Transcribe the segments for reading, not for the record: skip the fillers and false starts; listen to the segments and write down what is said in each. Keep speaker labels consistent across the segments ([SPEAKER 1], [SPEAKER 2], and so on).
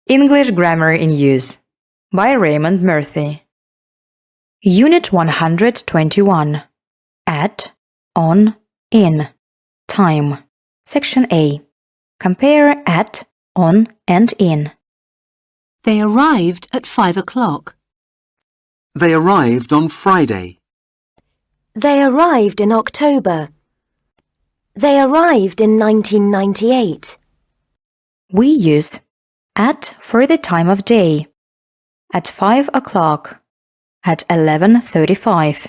[SPEAKER 1] English Grammar in Use by Raymond Murphy. Unit 121. At, on, in. Time. Section A. Compare at, on, and in.
[SPEAKER 2] They arrived at 5 o'clock.
[SPEAKER 3] They arrived on Friday.
[SPEAKER 4] They arrived in October. They arrived in 1998.
[SPEAKER 1] We use at for the time of day. At 5 o'clock. At 11:35.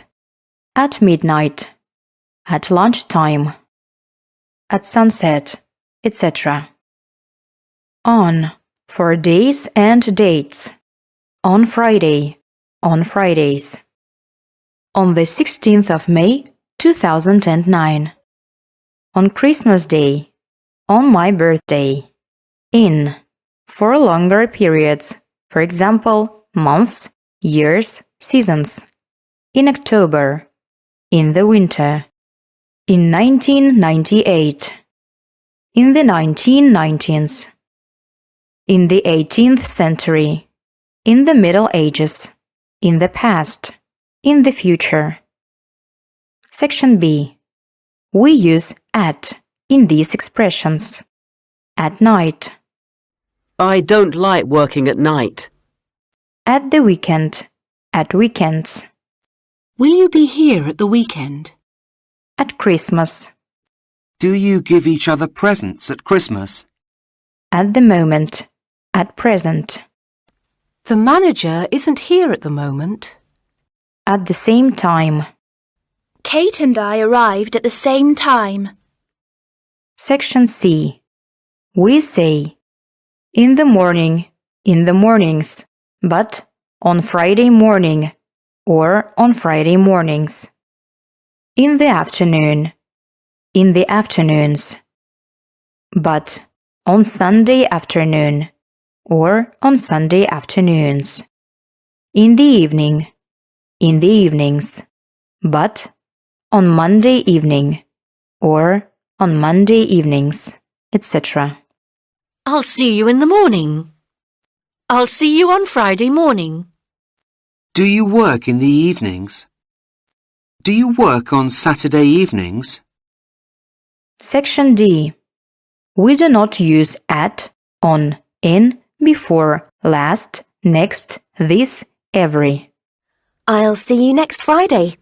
[SPEAKER 1] At midnight. At lunchtime. At sunset, etc. On for days and dates. On Friday. On Fridays. On the 16th of May, 2009. On Christmas Day. On my birthday. In for longer periods, for example, months, years, seasons. In October. In the winter. In 1998. In the 1990s. In the 18th century. In the Middle Ages. In the past. In the future. Section B. We use at in these expressions. At night.
[SPEAKER 5] I don't like working at night.
[SPEAKER 1] At the weekend. At weekends.
[SPEAKER 2] Will you be here at the weekend?
[SPEAKER 1] At Christmas.
[SPEAKER 3] Do you give each other presents at Christmas?
[SPEAKER 1] At the moment. At present.
[SPEAKER 2] The manager isn't here at the moment.
[SPEAKER 1] At the same time.
[SPEAKER 6] Kate and I arrived at the same time.
[SPEAKER 1] Section C. We say in the morning, in the mornings, but on Friday morning or on Friday mornings. In the afternoon, in the afternoons, but on Sunday afternoon or on Sunday afternoons. In the evening, in the evenings, but on Monday evening or on Monday evenings, etc.
[SPEAKER 7] I'll see you in the morning. I'll see you on Friday morning.
[SPEAKER 3] Do you work in the evenings? Do you work on Saturday evenings?
[SPEAKER 1] Section D. We do not use at, on, in, before, last, next, this, every.
[SPEAKER 4] I'll see you next Friday.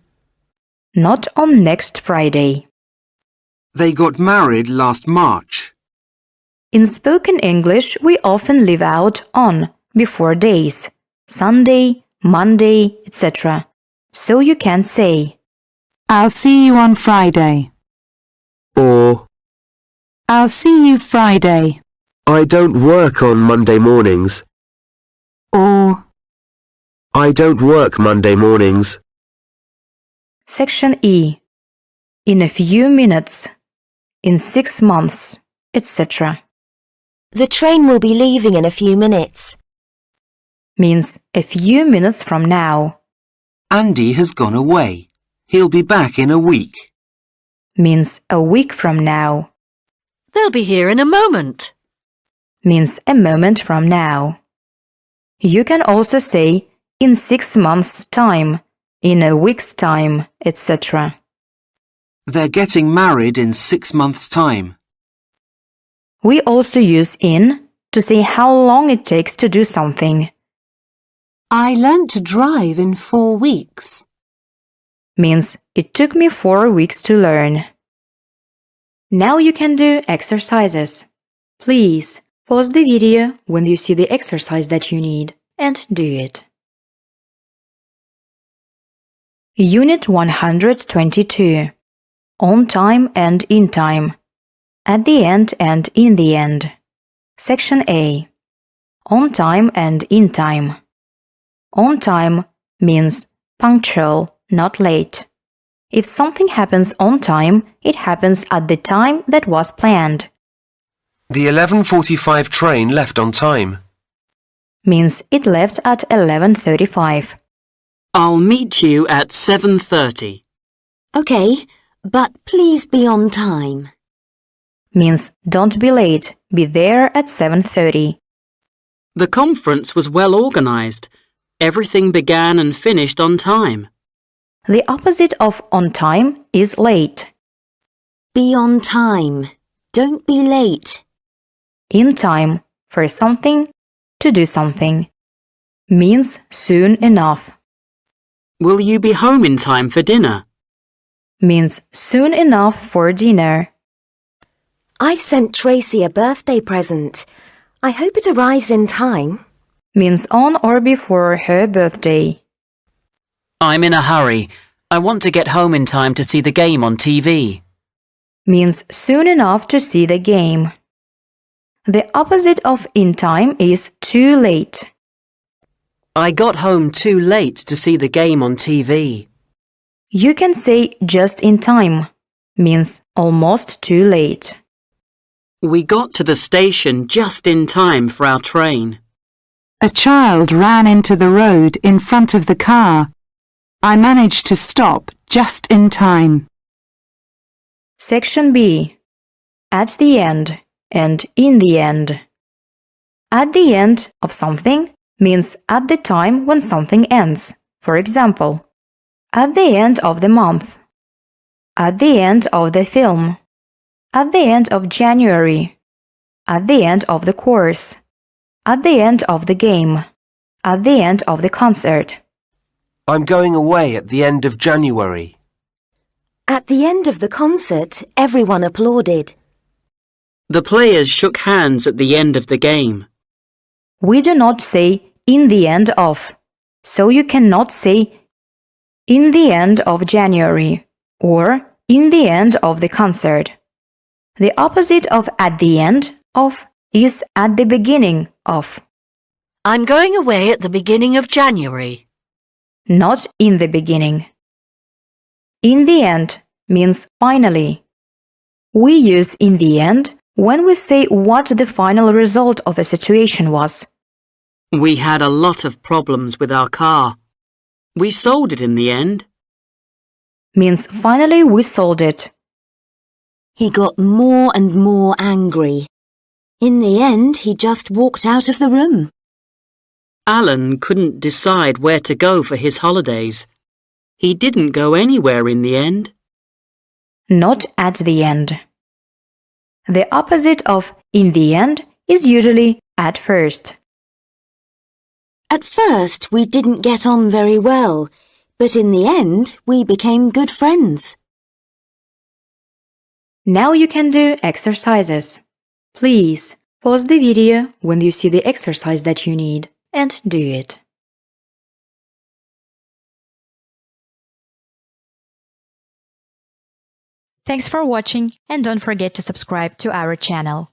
[SPEAKER 1] Not on next Friday.
[SPEAKER 3] They got married last March.
[SPEAKER 1] In spoken English, we often leave out on before days, Sunday, Monday, etc. So you can say,
[SPEAKER 8] I'll see you on Friday.
[SPEAKER 9] Or,
[SPEAKER 8] I'll see you Friday.
[SPEAKER 9] I don't work on Monday mornings.
[SPEAKER 8] Or,
[SPEAKER 9] I don't work Monday mornings.
[SPEAKER 1] Section E. In a few minutes, in 6 months, etc.
[SPEAKER 4] The train will be leaving in a few minutes.
[SPEAKER 1] Means a few minutes from now.
[SPEAKER 3] Andy has gone away. He'll be back in a week.
[SPEAKER 1] Means a week from now.
[SPEAKER 7] They'll be here in a moment.
[SPEAKER 1] Means a moment from now. You can also say in 6 months' time, in a week's time, etc.
[SPEAKER 3] They're getting married in 6 months' time.
[SPEAKER 1] We also use in to say how long it takes to do something.
[SPEAKER 2] I learnt to drive in 4 weeks.
[SPEAKER 1] Means it took me 4 weeks to learn. Now you can do exercises. Please pause the video when you see the exercise that you need and do it. Unit 122. On time and in time. At the end and in the end. Section A. On time and in time. On time means punctual, not late. If something happens on time, it happens at the time that was planned.
[SPEAKER 9] The 11:45 train left on time.
[SPEAKER 1] Means it left at 11:35.
[SPEAKER 5] I'll meet you at 7:30.
[SPEAKER 4] Okay, but please be on time.
[SPEAKER 1] Means don't be late, be there at 7:30.
[SPEAKER 5] The conference was well organised. Everything began and finished on time.
[SPEAKER 1] The opposite of on time is late.
[SPEAKER 4] Be on time. Don't be late.
[SPEAKER 1] In time, for something, to do something. Means soon enough.
[SPEAKER 5] Will you be home in time for dinner?
[SPEAKER 1] Means soon enough for dinner.
[SPEAKER 4] I've sent Tracy a birthday present. I hope it arrives in time.
[SPEAKER 1] Means on or before her birthday.
[SPEAKER 5] I'm in a hurry. I want to get home in time to see the game on TV.
[SPEAKER 1] Means soon enough to see the game. The opposite of in time is too late.
[SPEAKER 5] I got home too late to see the game on TV.
[SPEAKER 1] You can say just in time. Means almost too late.
[SPEAKER 5] We got to the station just in time for our train.
[SPEAKER 8] A child ran into the road in front of the car. I managed to stop just in time.
[SPEAKER 1] Section B. At the end and in the end. At the end of something means at the time when something ends. For example, at the end of the month. At the end of the film. At the end of January. At the end of the course. At the end of the game. At the end of the concert.
[SPEAKER 9] I'm going away at the end of January.
[SPEAKER 4] At the end of the concert, everyone applauded.
[SPEAKER 5] The players shook hands at the end of the game.
[SPEAKER 1] We do not say in the end of, so you cannot say in the end of January or in the end of the concert. The opposite of at the end of is at the beginning of,
[SPEAKER 7] I'm going away at the beginning of January.
[SPEAKER 1] not in the beginning. In the end means finally. We use in the end when we say what the final result of a situation was.
[SPEAKER 5] We had a lot of problems with our car. We sold it in the end.
[SPEAKER 1] Means finally we sold it.
[SPEAKER 4] He got more and more angry. In the end, he just walked out of the room.
[SPEAKER 5] Alan couldn't decide where to go for his holidays. He didn't go anywhere in the end.
[SPEAKER 1] Not at the end. The opposite of in the end is usually at first.
[SPEAKER 4] At first, we didn't get on very well, but in the end, we became good friends.
[SPEAKER 1] Now you can do exercises. Please pause the video when you see the exercise that you need and do it. Thanks for watching and don't forget to subscribe to our channel.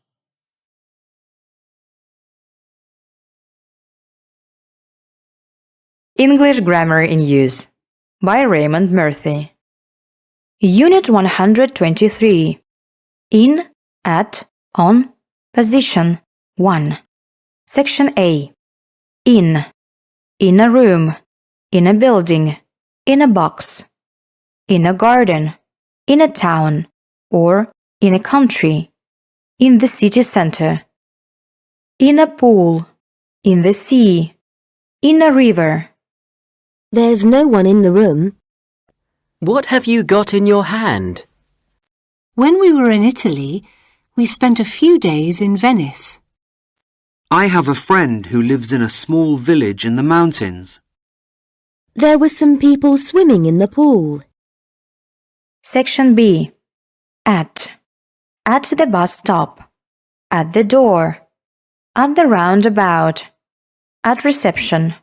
[SPEAKER 1] English Grammar in Use by Raymond Murphy. Unit 123. In, at, on, position 1. Section A. In a room, in a building, in a box, in a garden, in a town, or in a country, in the city center, in a pool, in the sea, in a river.
[SPEAKER 4] There's no one in the room.
[SPEAKER 5] What have you got in your hand?
[SPEAKER 2] When we were in Italy, we spent a few days in Venice.
[SPEAKER 3] I have a friend who lives in a small village in the mountains.
[SPEAKER 4] There were some people swimming in the pool.
[SPEAKER 1] Section B. At the bus stop, at the door, at the roundabout, at reception.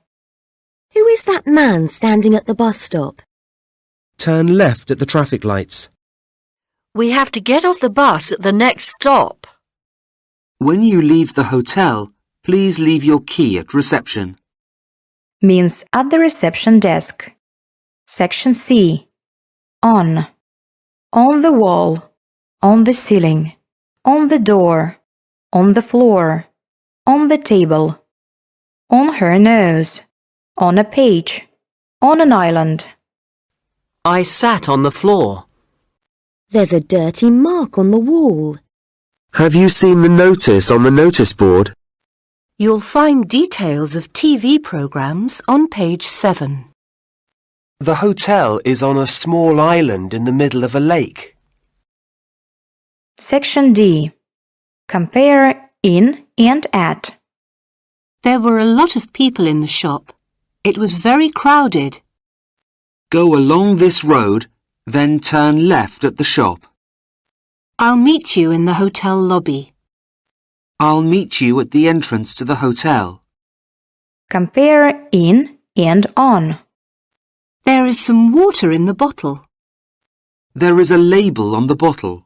[SPEAKER 4] Who is that man standing at the bus stop?
[SPEAKER 9] Turn left at the traffic lights.
[SPEAKER 7] We have to get off the bus at the next stop.
[SPEAKER 3] When you leave the hotel, please leave your key at reception.
[SPEAKER 1] Means at the reception desk. Section C. On the wall, on the ceiling, on the door, on the floor, on the table, on her nose, on a page, on an island.
[SPEAKER 5] I sat on the floor.
[SPEAKER 4] There's a dirty mark on the wall.
[SPEAKER 9] Have you seen the notice on the notice board?
[SPEAKER 2] You'll find details of TV programs on page 7.
[SPEAKER 9] The hotel is on a small island in the middle of a lake.
[SPEAKER 1] Section D. Compare in and at.
[SPEAKER 2] There were a lot of people in the shop. It was very crowded.
[SPEAKER 3] Go along this road, then turn left at the shop.
[SPEAKER 2] I'll meet you in the hotel lobby.
[SPEAKER 3] I'll meet you at the entrance to the hotel.
[SPEAKER 1] Compare in and on.
[SPEAKER 2] There is some water in the bottle.
[SPEAKER 3] There is a label on the bottle.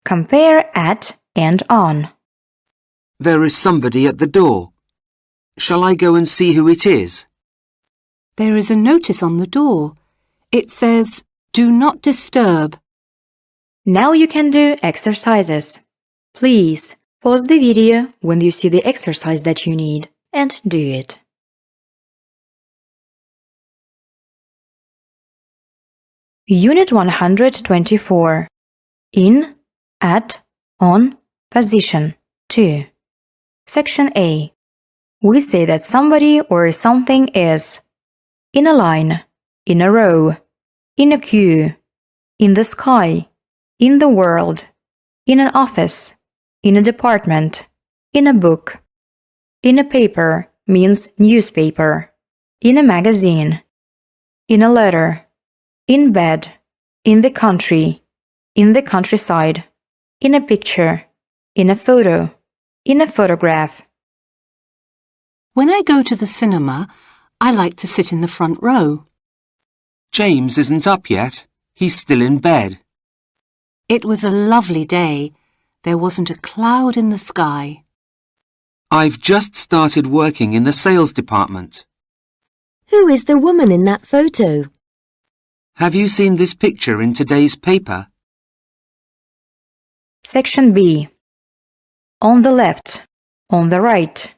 [SPEAKER 1] Compare at and on.
[SPEAKER 3] There is somebody at the door. Shall I go and see who it is?
[SPEAKER 2] There is a notice on the door. It says, "Do not disturb."
[SPEAKER 1] Now you can do exercises. Please pause the video when you see the exercise that you need and do it. Unit 124. In, at, on, position, 2. Section A. We say that somebody or something is in a line, in a row, in a queue, in the sky, in the world, in an office, in a department, in a book. In a paper means newspaper, in a magazine, in a letter, in bed, in the country, in the countryside, in a picture, in a photo, in a photograph.
[SPEAKER 2] When I go to the cinema, I like to sit in the front row.
[SPEAKER 3] James isn't up yet. He's still in bed.
[SPEAKER 2] It was a lovely day. There wasn't a cloud in the sky.
[SPEAKER 3] I've just started working in the sales department.
[SPEAKER 4] Who is the woman in that photo?
[SPEAKER 3] Have you seen this picture in today's paper?
[SPEAKER 1] Section B. On the left, on the right,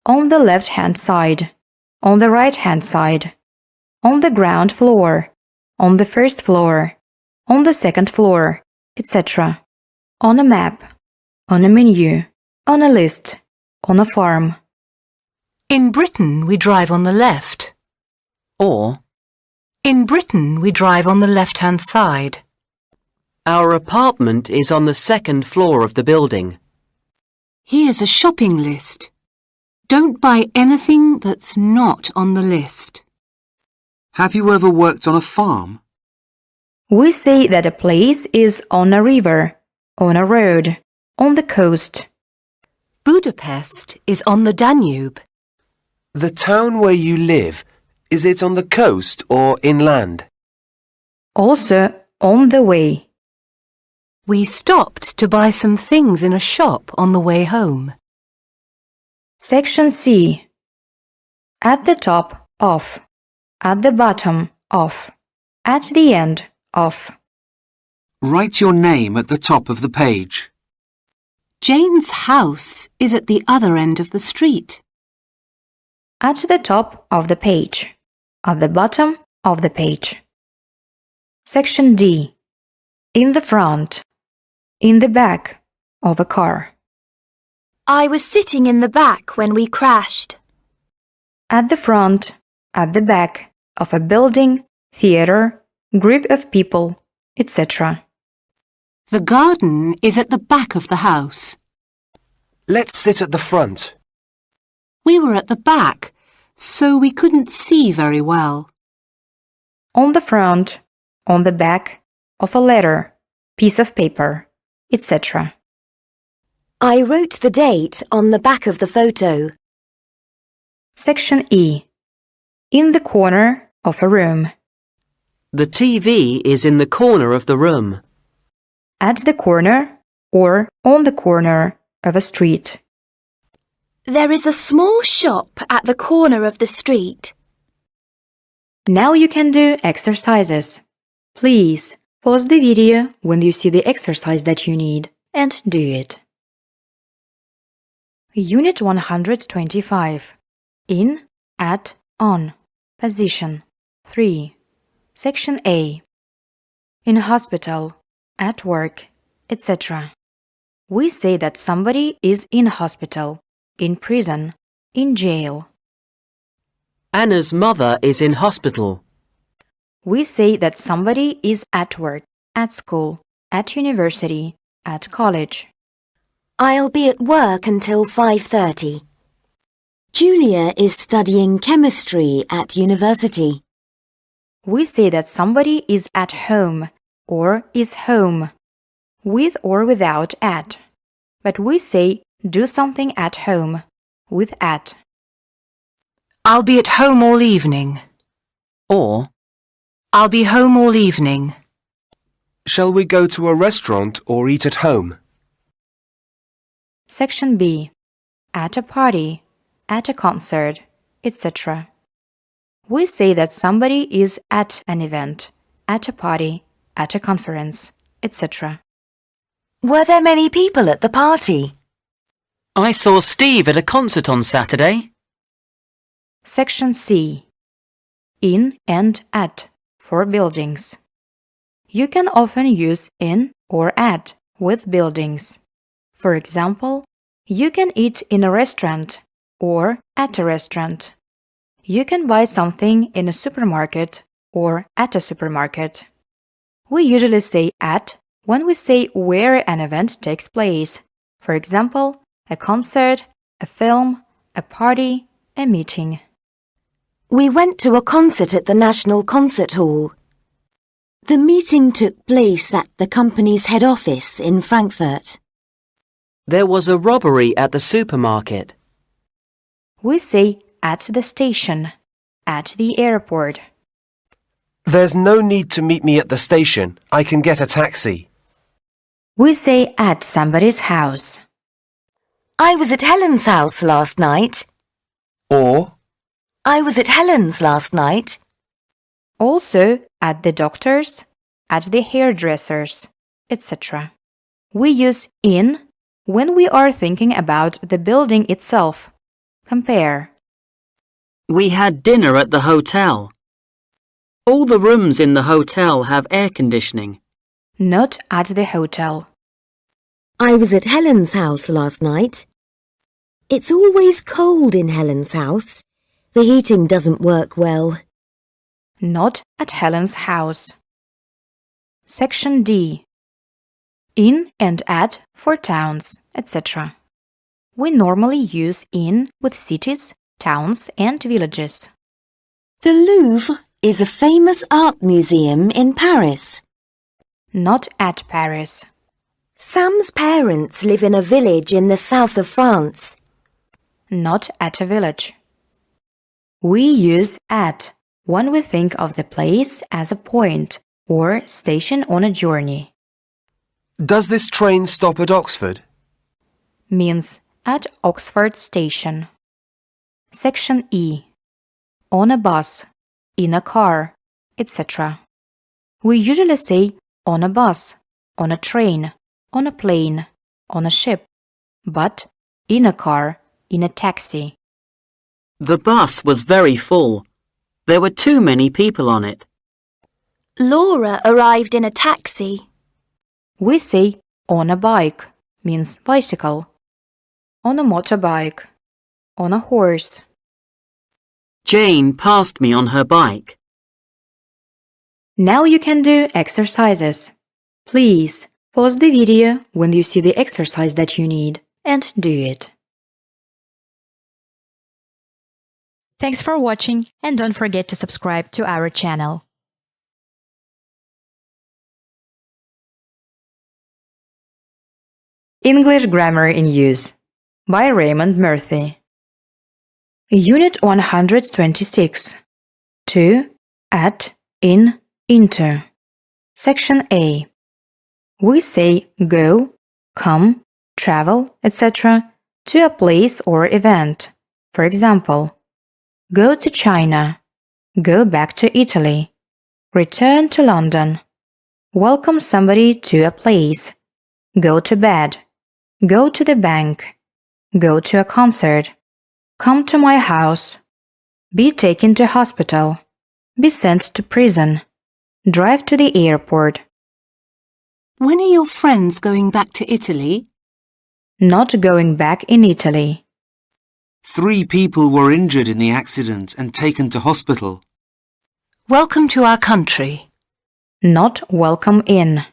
[SPEAKER 1] on the left-hand side, on the right-hand side, on the ground floor, on the first floor, on the second floor, etc. On a map, on a menu, on a list, on a farm.
[SPEAKER 2] In Britain, we drive on the left.
[SPEAKER 5] Or,
[SPEAKER 2] In Britain, we drive on the left-hand side.
[SPEAKER 5] our apartment is on the second floor of the building.
[SPEAKER 2] Here's a shopping list. Don't buy anything that's not on the list.
[SPEAKER 3] Have you ever worked on a farm?
[SPEAKER 1] We say that a place is on a river, on a road, on the coast.
[SPEAKER 2] Budapest is on the Danube.
[SPEAKER 9] The town where you live, is it on the coast or inland?
[SPEAKER 1] Also on the way.
[SPEAKER 2] We stopped to buy some things in a shop on the way home.
[SPEAKER 1] Section C. At the top of, at the bottom of, at the end of.
[SPEAKER 3] Write your name at the top of the page.
[SPEAKER 2] Jane's house is at the other end of the street.
[SPEAKER 1] At the top of the page, at the bottom of the page. Section D. In the front, in the back of a car.
[SPEAKER 6] I was sitting in the back when we crashed.
[SPEAKER 1] At the front, at the back of a building, theater, group of people, etc.
[SPEAKER 2] The garden is at the back of the house.
[SPEAKER 9] Let's sit at the front.
[SPEAKER 2] We were at the back, so we couldn't see very well.
[SPEAKER 1] On the front, on the back of a letter, piece of paper, etc.
[SPEAKER 4] I wrote the date on the back of the photo.
[SPEAKER 1] Section E. In the corner of a room.
[SPEAKER 5] The TV is in the corner of the room.
[SPEAKER 1] At the corner or on the corner of a street.
[SPEAKER 6] There is a small shop at the corner of the street.
[SPEAKER 1] Now you can do exercises. Please pause the video when you see the exercise that you need and do it. Unit 125. In, at, on. Position 3. Section A. In hospital, at work, etc. We say that somebody is in hospital, in prison, in jail.
[SPEAKER 5] Anna's mother is in hospital.
[SPEAKER 1] We say that somebody is at work, at school, at university, at college.
[SPEAKER 4] I'll be at work until 5:30. Julia is studying chemistry at university.
[SPEAKER 1] We say that somebody is at home or is home, with or without at. But we say do something at home, with at.
[SPEAKER 8] I'll be at home all evening.
[SPEAKER 5] Or,
[SPEAKER 8] I'll be home all evening.
[SPEAKER 9] Shall we go to a restaurant or eat at home?
[SPEAKER 1] Section B. At a party, at a concert, etc. We say that somebody is at an event, at a party, at a conference, etc.
[SPEAKER 4] Were there many people at the party?
[SPEAKER 5] I saw Steve at a concert on Saturday.
[SPEAKER 1] Section C. In and at for buildings. You can often use in or at with buildings. For example, you can eat in a restaurant or at a restaurant. You can buy something in a supermarket or at a supermarket. We usually say at when we say where an event takes place. For example, a concert, a film, a party, a meeting.
[SPEAKER 4] We went to a concert at the National Concert Hall. The meeting took place at the company's head office in Frankfurt.
[SPEAKER 5] There was a robbery at the supermarket.
[SPEAKER 1] We say at the station, at the airport.
[SPEAKER 9] There's no need to meet me at the station. I can get a taxi.
[SPEAKER 1] We say at somebody's house.
[SPEAKER 4] I was at Helen's house last night.
[SPEAKER 9] Or,
[SPEAKER 4] I was at Helen's last night.
[SPEAKER 1] Also at the doctor's, at the hairdresser's, etc. We use in when we are thinking about the building itself. Compare.
[SPEAKER 5] We had dinner at the hotel. All the rooms in the hotel have air conditioning.
[SPEAKER 1] Not at the hotel.
[SPEAKER 4] I was at Helen's house last night. It's always cold in Helen's house. The heating doesn't work well.
[SPEAKER 1] Not at Helen's house. Section D. In and at for towns, etc. We normally use in with cities, towns and villages.
[SPEAKER 4] The Louvre is a famous art museum in Paris.
[SPEAKER 1] Not at Paris.
[SPEAKER 4] Sam's parents live in a village in the south of France.
[SPEAKER 1] Not at a village. We use at when we think of the place as a point or station on a journey.
[SPEAKER 9] does this train stop at Oxford?
[SPEAKER 1] Means at Oxford Station. Section E. On a bus, in a car, etc. We usually say on a bus, on a train, on a plane, on a ship, but in a car, in a taxi.
[SPEAKER 5] The bus was very full. There were too many people on it.
[SPEAKER 6] Laura arrived in a taxi.
[SPEAKER 1] We say on a bike, means bicycle. On a motorbike, on a horse.
[SPEAKER 5] Jane passed me on her bike.
[SPEAKER 1] Now you can do exercises. Please pause the video when you see the exercise that you need and do it. Thanks for watching and don't forget to subscribe to our channel. English Grammar in Use by Raymond Murphy. Unit 126. To, at, in, into. Section A. We say go, come, travel, etc. to a place or event. For example, go to China, go back to Italy, return to London, welcome somebody to a place, go to bed, go to the bank, go to a concert, come to my house, be taken to hospital, be sent to prison, drive to the airport.
[SPEAKER 2] When are your friends going back to Italy?
[SPEAKER 1] Not going back in Italy.
[SPEAKER 3] 3 people were injured in the accident and taken to hospital.
[SPEAKER 2] Welcome to our country.
[SPEAKER 1] Not welcome in.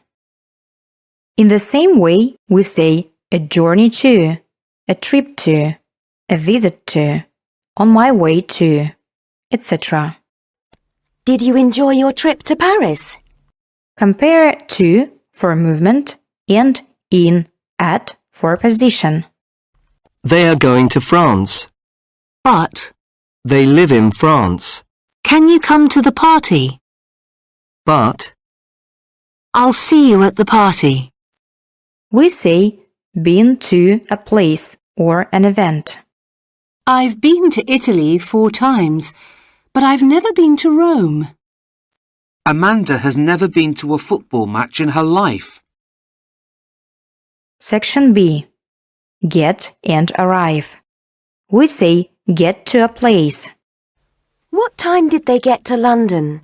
[SPEAKER 1] In the same way, we say a journey to, a trip to, a visit to, on my way to, etc.
[SPEAKER 4] Did you enjoy your trip to Paris?
[SPEAKER 1] Compare to for movement and in, at for position.
[SPEAKER 10] They are going to France.
[SPEAKER 2] But,
[SPEAKER 10] They live in France.
[SPEAKER 2] can you come to the party?
[SPEAKER 10] But,
[SPEAKER 2] I'll see you at the party.
[SPEAKER 1] We say been to a place or an event.
[SPEAKER 2] I've been to Italy 4 times, but I've never been to Rome.
[SPEAKER 3] Amanda has never been to a football match in her life.
[SPEAKER 1] Section B. Get and arrive. We say get to a place,
[SPEAKER 4] What time did they get to London?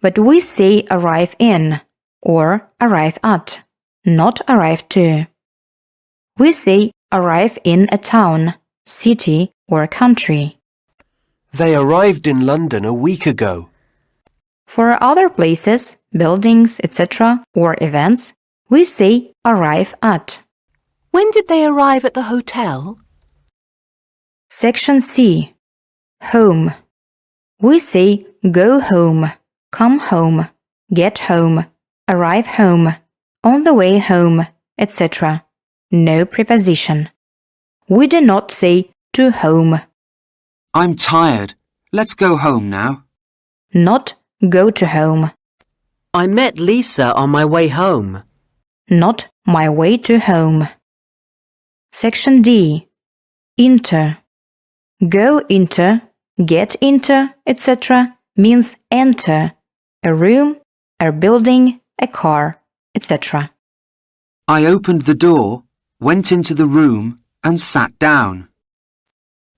[SPEAKER 1] but we say arrive in or arrive at, not arrive to. We say arrive in a town, city, or country.
[SPEAKER 9] They arrived in London a week ago.
[SPEAKER 1] For other places, buildings, etc., or events, we say arrive at.
[SPEAKER 2] When did they arrive at the hotel?
[SPEAKER 1] Section C. Home. We say go home, come home, get home, arrive home, on the way home, etc. No preposition. We do not say to home,
[SPEAKER 3] I'm tired. Let's go home now.
[SPEAKER 1] not go to home,
[SPEAKER 5] I met Lisa on my way home.
[SPEAKER 1] not my way to home. Section D. Enter. Go into, get into, etc. means enter a room, a building, a car, etc.
[SPEAKER 3] I opened the door, went into the room and sat down.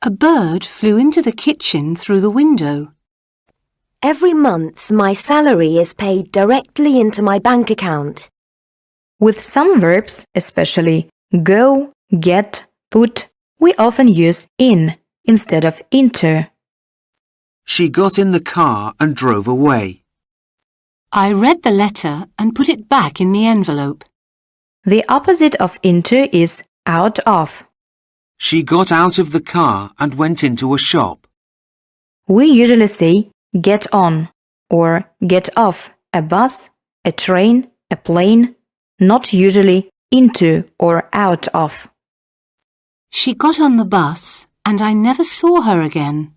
[SPEAKER 2] A bird flew into the kitchen through the window.
[SPEAKER 4] Every month my salary is paid directly into my bank account.
[SPEAKER 1] With some verbs, especially go, get, put, we often use in instead of into.
[SPEAKER 3] She got in the car and drove away.
[SPEAKER 2] I read the letter and put it back in the envelope.
[SPEAKER 1] The opposite of into is out of.
[SPEAKER 3] She got out of the car and went into a shop.
[SPEAKER 1] We usually say get on or get off a bus, a train, a plane, not usually into or out of.
[SPEAKER 2] She got on the bus and I never saw her again.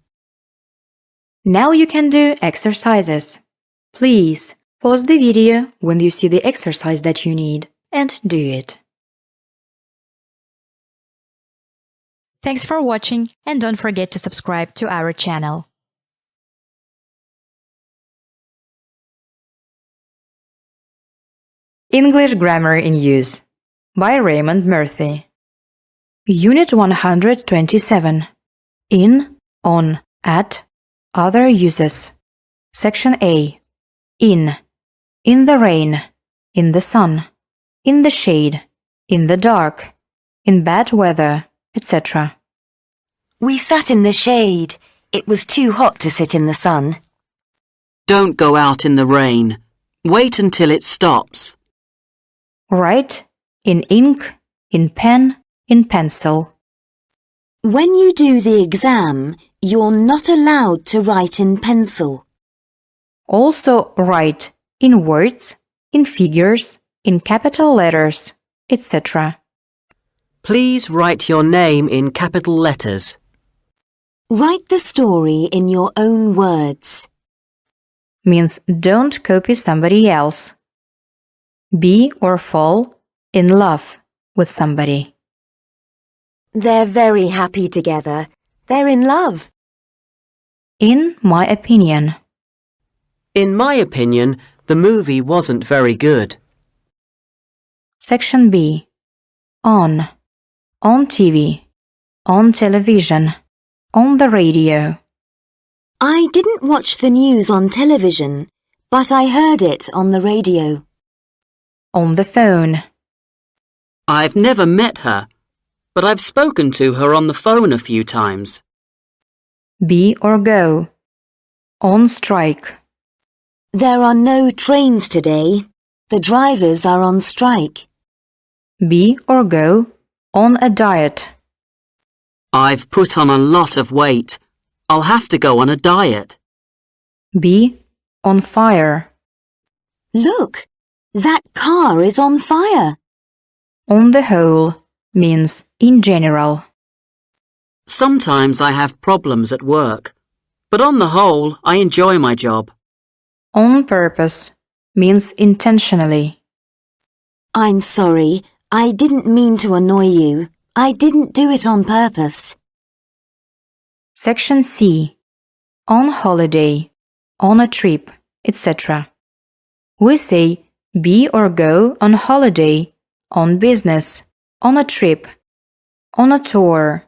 [SPEAKER 1] Now you can do exercises. Please pause the video when you see the exercise that you need and do it. Thanks for watching and don't forget to subscribe to our channel. English Grammar in Use by Raymond Murphy. Unit 127. In, on, at, other uses. Section A. In the rain, in the sun, in the shade, in the dark, in bad weather, etc.
[SPEAKER 4] We sat in the shade. It was too hot to sit in the sun.
[SPEAKER 5] Don't go out in the rain. Wait until it stops.
[SPEAKER 1] Write in ink, in pen, in pencil.
[SPEAKER 4] When you do the exam, you're not allowed to write in pencil.
[SPEAKER 1] Also write in words, in figures, in capital letters, etc.
[SPEAKER 5] Please write your name in capital letters.
[SPEAKER 4] Write the story in your own words.
[SPEAKER 1] Means don't copy somebody else. Be or fall in love with somebody.
[SPEAKER 4] They're very happy together. They're in love.
[SPEAKER 1] In my opinion.
[SPEAKER 5] In my opinion, the movie wasn't very good.
[SPEAKER 1] Section B. On TV, on television, on the radio.
[SPEAKER 4] I didn't watch the news on television, but I heard it on the radio.
[SPEAKER 1] On the phone.
[SPEAKER 5] I've never met her. but I've spoken to her on the phone a few times.
[SPEAKER 1] Be or go. On strike.
[SPEAKER 4] There are no trains today. The drivers are on strike.
[SPEAKER 1] Be or go. On a diet.
[SPEAKER 5] I've put on a lot of weight. I'll have to go on a diet.
[SPEAKER 1] Be on fire.
[SPEAKER 4] Look, that car is on fire.
[SPEAKER 1] On the whole means in general.
[SPEAKER 5] Sometimes I have problems at work, but on the whole, I enjoy my job.
[SPEAKER 1] On purpose means intentionally.
[SPEAKER 4] I'm sorry, I didn't mean to annoy you. I didn't do it on purpose.
[SPEAKER 1] Section C. On holiday, on a trip, etc. We say be or go on holiday, on business, on a trip, on a tour,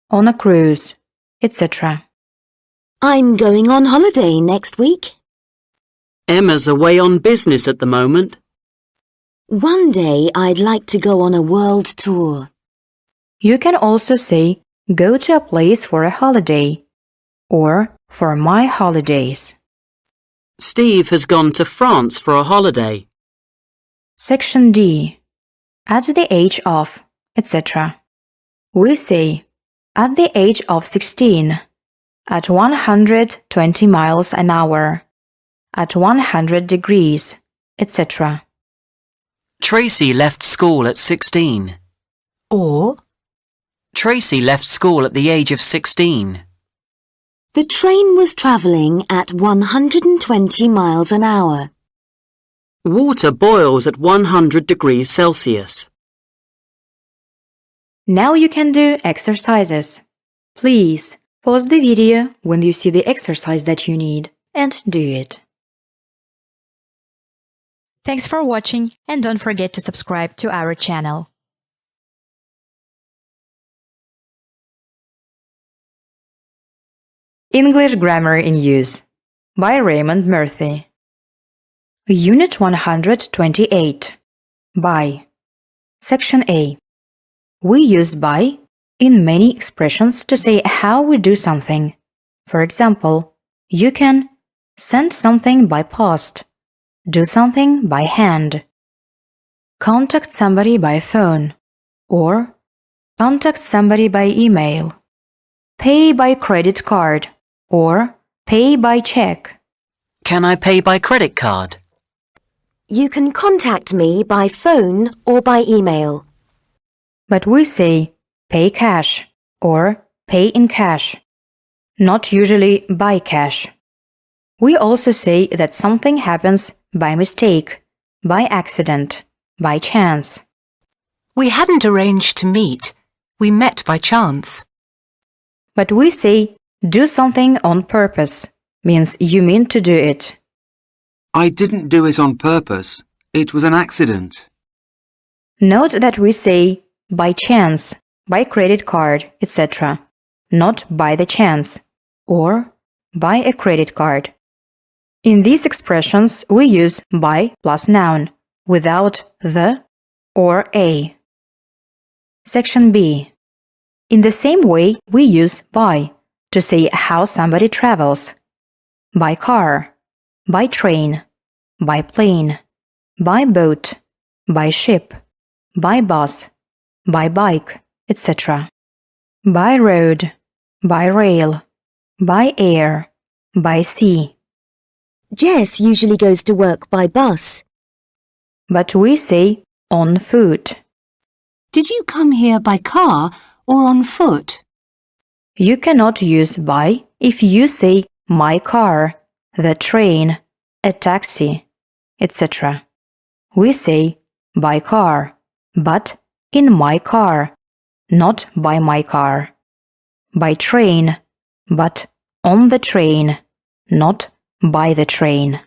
[SPEAKER 1] on a cruise, etc.
[SPEAKER 4] I'm going on holiday next week.
[SPEAKER 5] Emma's away on business at the moment.
[SPEAKER 4] One day I'd like to go on a world tour.
[SPEAKER 1] You can also say go to a place for a holiday or for my holidays.
[SPEAKER 5] Steve has gone to France for a holiday.
[SPEAKER 1] Section D. At the age of, etc. We say at the age of 16, at 120 miles an hour, at 100 degrees, etc.
[SPEAKER 10] Tracy left school at 16.
[SPEAKER 2] Or,
[SPEAKER 10] Tracy left school at the age of 16.
[SPEAKER 4] The train was travelling at 120 miles an hour.
[SPEAKER 5] Water boils at 100 degrees Celsius.
[SPEAKER 1] Now you can do exercises. Please pause the video when you see the exercise that you need and do it. Thanks for watching and don't forget to subscribe to our channel. English Grammar in Use by Raymond Murphy. Unit 128. By. Section A. We use by in many expressions to say how we do something. For example, you can send something by post, do something by hand, contact somebody by phone, or contact somebody by email, pay by credit card, or pay by check.
[SPEAKER 10] Can I pay by credit card?
[SPEAKER 4] You can contact me by phone or by email.
[SPEAKER 1] But we say pay cash or pay in cash, not usually by cash. We also say that something happens by mistake, by accident, by chance.
[SPEAKER 2] we hadn't arranged to meet. We met by chance.
[SPEAKER 1] But we say do something on purpose, means you mean to do it.
[SPEAKER 3] I didn't do it on purpose. It was an accident.
[SPEAKER 1] Note that we say by chance, by credit card, etc., not by the chance, or by a credit card. In these expressions, we use by plus noun, without the or a. Section B. In the same way, we use by to say how somebody travels. By car, by train, by plane, by boat, by ship, by bus, by bike, etc. By road, by rail, by air, by sea.
[SPEAKER 4] Jess usually goes to work by bus.
[SPEAKER 1] But we say on foot.
[SPEAKER 2] Did you come here by car or on foot?
[SPEAKER 1] You cannot use by if you say my car, the train, a taxi, etc. We say by car, but in my car, not by my car. By train, but on the train, not by the train.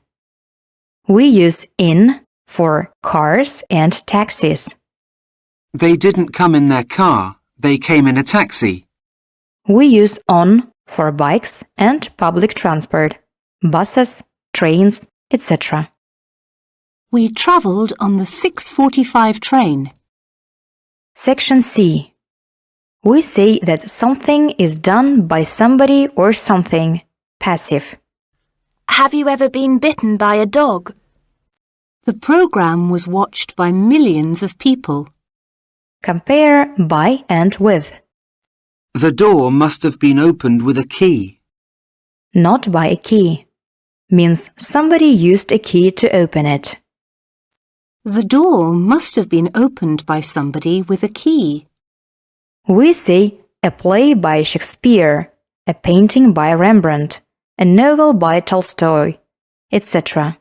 [SPEAKER 1] We use in for cars and taxis.
[SPEAKER 3] They didn't come in their car. They came in a taxi.
[SPEAKER 1] We use on for bikes and public transport, buses, trains, etc.
[SPEAKER 2] We travelled on the 6:45 train.
[SPEAKER 1] Section C. We say that something is done by somebody or something. Passive.
[SPEAKER 6] Have you ever been bitten by a dog?
[SPEAKER 2] The program was watched by millions of people.
[SPEAKER 1] Compare by and with.
[SPEAKER 3] The door must have been opened with a key.
[SPEAKER 1] Not by a key. Means somebody used a key to open it.
[SPEAKER 2] The door must have been opened by somebody with a key.
[SPEAKER 1] We say a play by Shakespeare, a painting by Rembrandt, a novel by Tolstoy, etc.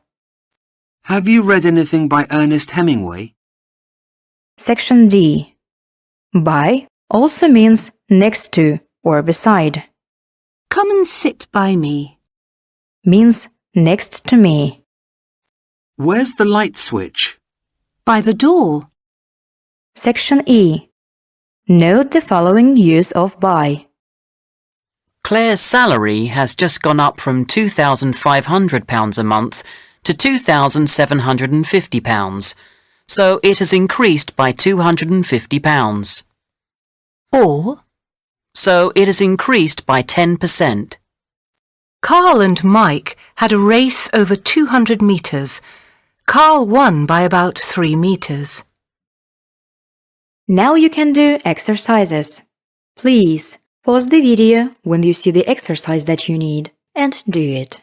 [SPEAKER 3] Have you read anything by Ernest Hemingway?
[SPEAKER 1] Section D. By also means next to or beside.
[SPEAKER 2] Come and sit by me.
[SPEAKER 1] Means next to me.
[SPEAKER 3] Where's the light switch?
[SPEAKER 2] By the door.
[SPEAKER 1] Section E. Note the following use of by.
[SPEAKER 10] Claire's salary has just gone up from £2,500 a month to £2,750, so it has increased by £250.
[SPEAKER 2] Or,
[SPEAKER 10] So it has increased by 10%.
[SPEAKER 2] Carl and Mike had a race over 200 metres. Carl won by about 3 metres.
[SPEAKER 1] Now you can do exercises. Please pause the video when you see the exercise that you need and do it.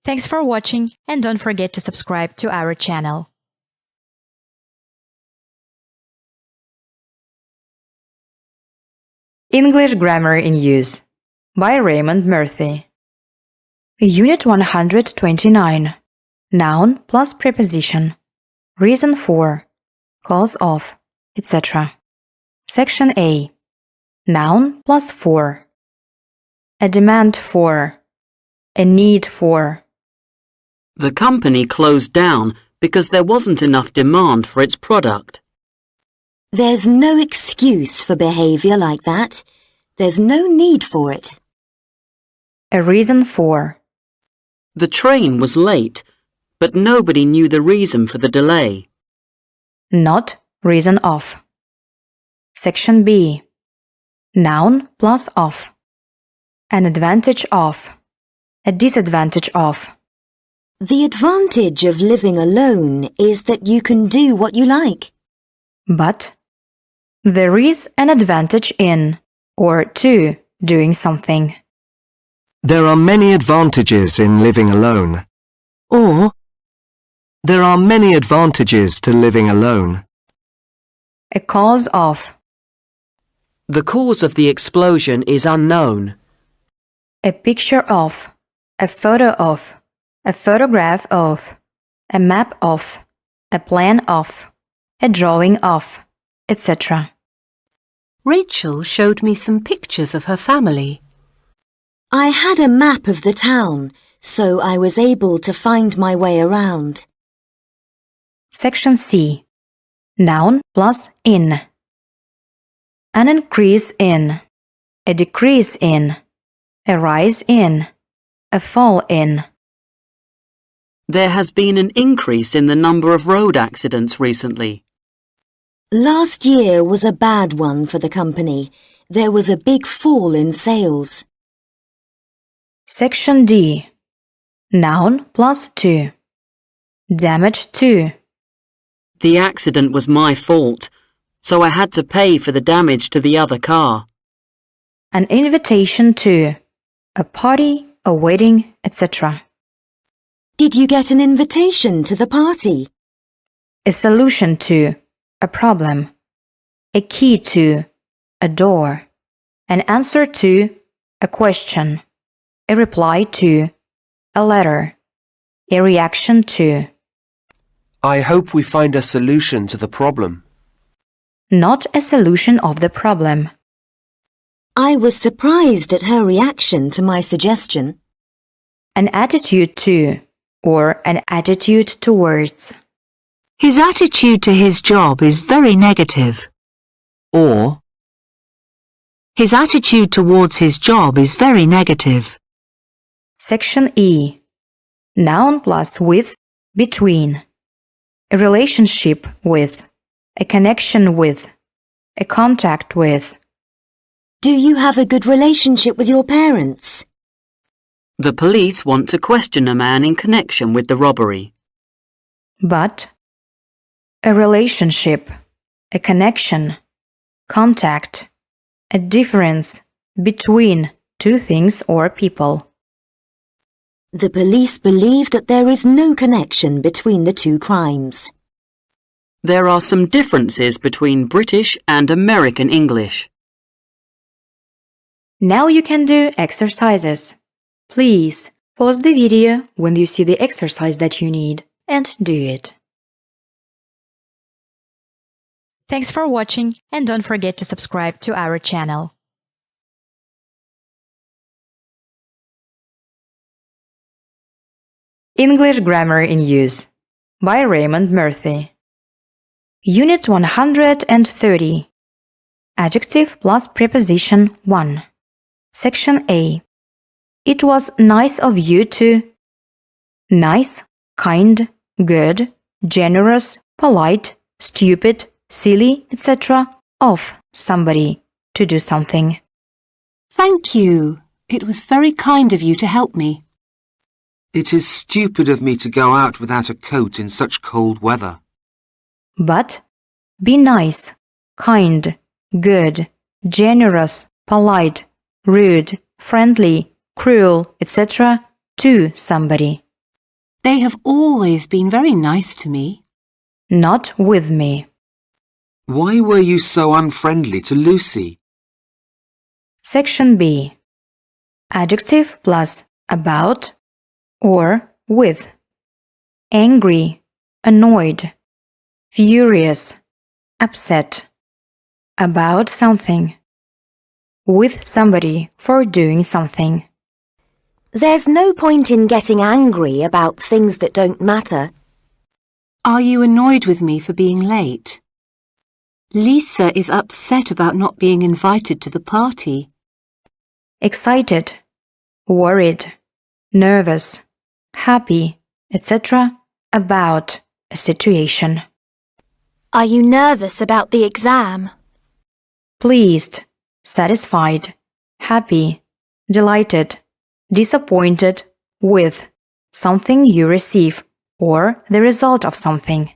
[SPEAKER 1] Thanks for watching and don't forget to subscribe to our channel. English Grammar in Use by Raymond Murphy. Unit 129. Noun plus preposition. Reason for, cause of, etc. Section A. Noun plus for. A demand for. A need for.
[SPEAKER 5] The company closed down because there wasn't enough demand for its product.
[SPEAKER 4] There's no excuse for behaviour like that. There's no need for it.
[SPEAKER 1] A reason for.
[SPEAKER 5] The train was late, but nobody knew the reason for the delay.
[SPEAKER 1] Not reason of. Section B. Noun plus of. An advantage of. A disadvantage of.
[SPEAKER 4] The advantage of living alone is that you can do what you like.
[SPEAKER 1] But there is an advantage in or to doing something.
[SPEAKER 9] There are many advantages in living alone. Or, there are many advantages to living alone.
[SPEAKER 1] A cause of.
[SPEAKER 5] The cause of the explosion is unknown.
[SPEAKER 1] A picture of. A photo of. A photograph of. A map of. A plan of. A drawing of, etc.
[SPEAKER 2] Rachel showed me some pictures of her family.
[SPEAKER 4] I had a map of the town, so I was able to find my way around.
[SPEAKER 1] Section C. Noun plus in. An increase in. A decrease in. A rise in. A fall in.
[SPEAKER 5] There has been an increase in the number of road accidents recently.
[SPEAKER 4] Last year was a bad one for the company. There was a big fall in sales.
[SPEAKER 1] Section D. Noun plus to. Damage to.
[SPEAKER 5] The accident was my fault, so I had to pay for the damage to the other car.
[SPEAKER 1] An invitation to. A party, a wedding, etc.
[SPEAKER 4] Did you get an invitation to the party?
[SPEAKER 1] A solution to. A problem. A key to. A door. An answer to. A question. A reply to. A letter. A reaction to.
[SPEAKER 9] I hope we find a solution to the problem.
[SPEAKER 1] Not a solution of the problem.
[SPEAKER 4] I was surprised at her reaction to my suggestion.
[SPEAKER 1] An attitude to. Or an attitude towards.
[SPEAKER 8] His attitude to his job is very negative. Or, his attitude towards his job is very negative.
[SPEAKER 1] Section E. Noun plus with, between. A relationship with. A connection with. a contact with.
[SPEAKER 4] Do you have a good relationship with your parents?
[SPEAKER 5] The police want to question a man in connection with the robbery.
[SPEAKER 1] But a relationship, a connection, contact, a difference between two things or people.
[SPEAKER 4] The police believe that there is no connection between the two crimes.
[SPEAKER 5] There are some differences between British and American English.
[SPEAKER 1] Now you can do exercises. Please pause the video when you see the exercise that you need and do it. Thanks for watching and don't forget to subscribe to our channel. English Grammar in Use by Raymond Murphy. Unit 130. Adjective plus preposition 1. Section A. It was nice of you to. Nice, kind, good, generous, polite, stupid, silly, etc. of somebody to do something.
[SPEAKER 2] Thank you. It was very kind of you to help me.
[SPEAKER 3] It is stupid of me to go out without a coat in such cold weather.
[SPEAKER 1] But be nice, kind, good, generous, polite, rude, friendly, cruel, etc. to somebody.
[SPEAKER 2] They have always been very nice to me.
[SPEAKER 1] Not with me.
[SPEAKER 3] Why were you so unfriendly to Lucy?
[SPEAKER 1] Section B. Adjective plus about or with. Angry, annoyed, furious, upset. About something. With somebody for doing something.
[SPEAKER 4] There's no point in getting angry about things that don't matter.
[SPEAKER 2] Are you annoyed with me for being late? Lisa is upset about not being invited to the party.
[SPEAKER 1] Excited, worried, nervous, happy, etc. about a situation.
[SPEAKER 6] Are you nervous about the exam?
[SPEAKER 1] Pleased, satisfied, happy, delighted, disappointed with something you receive or the result of something.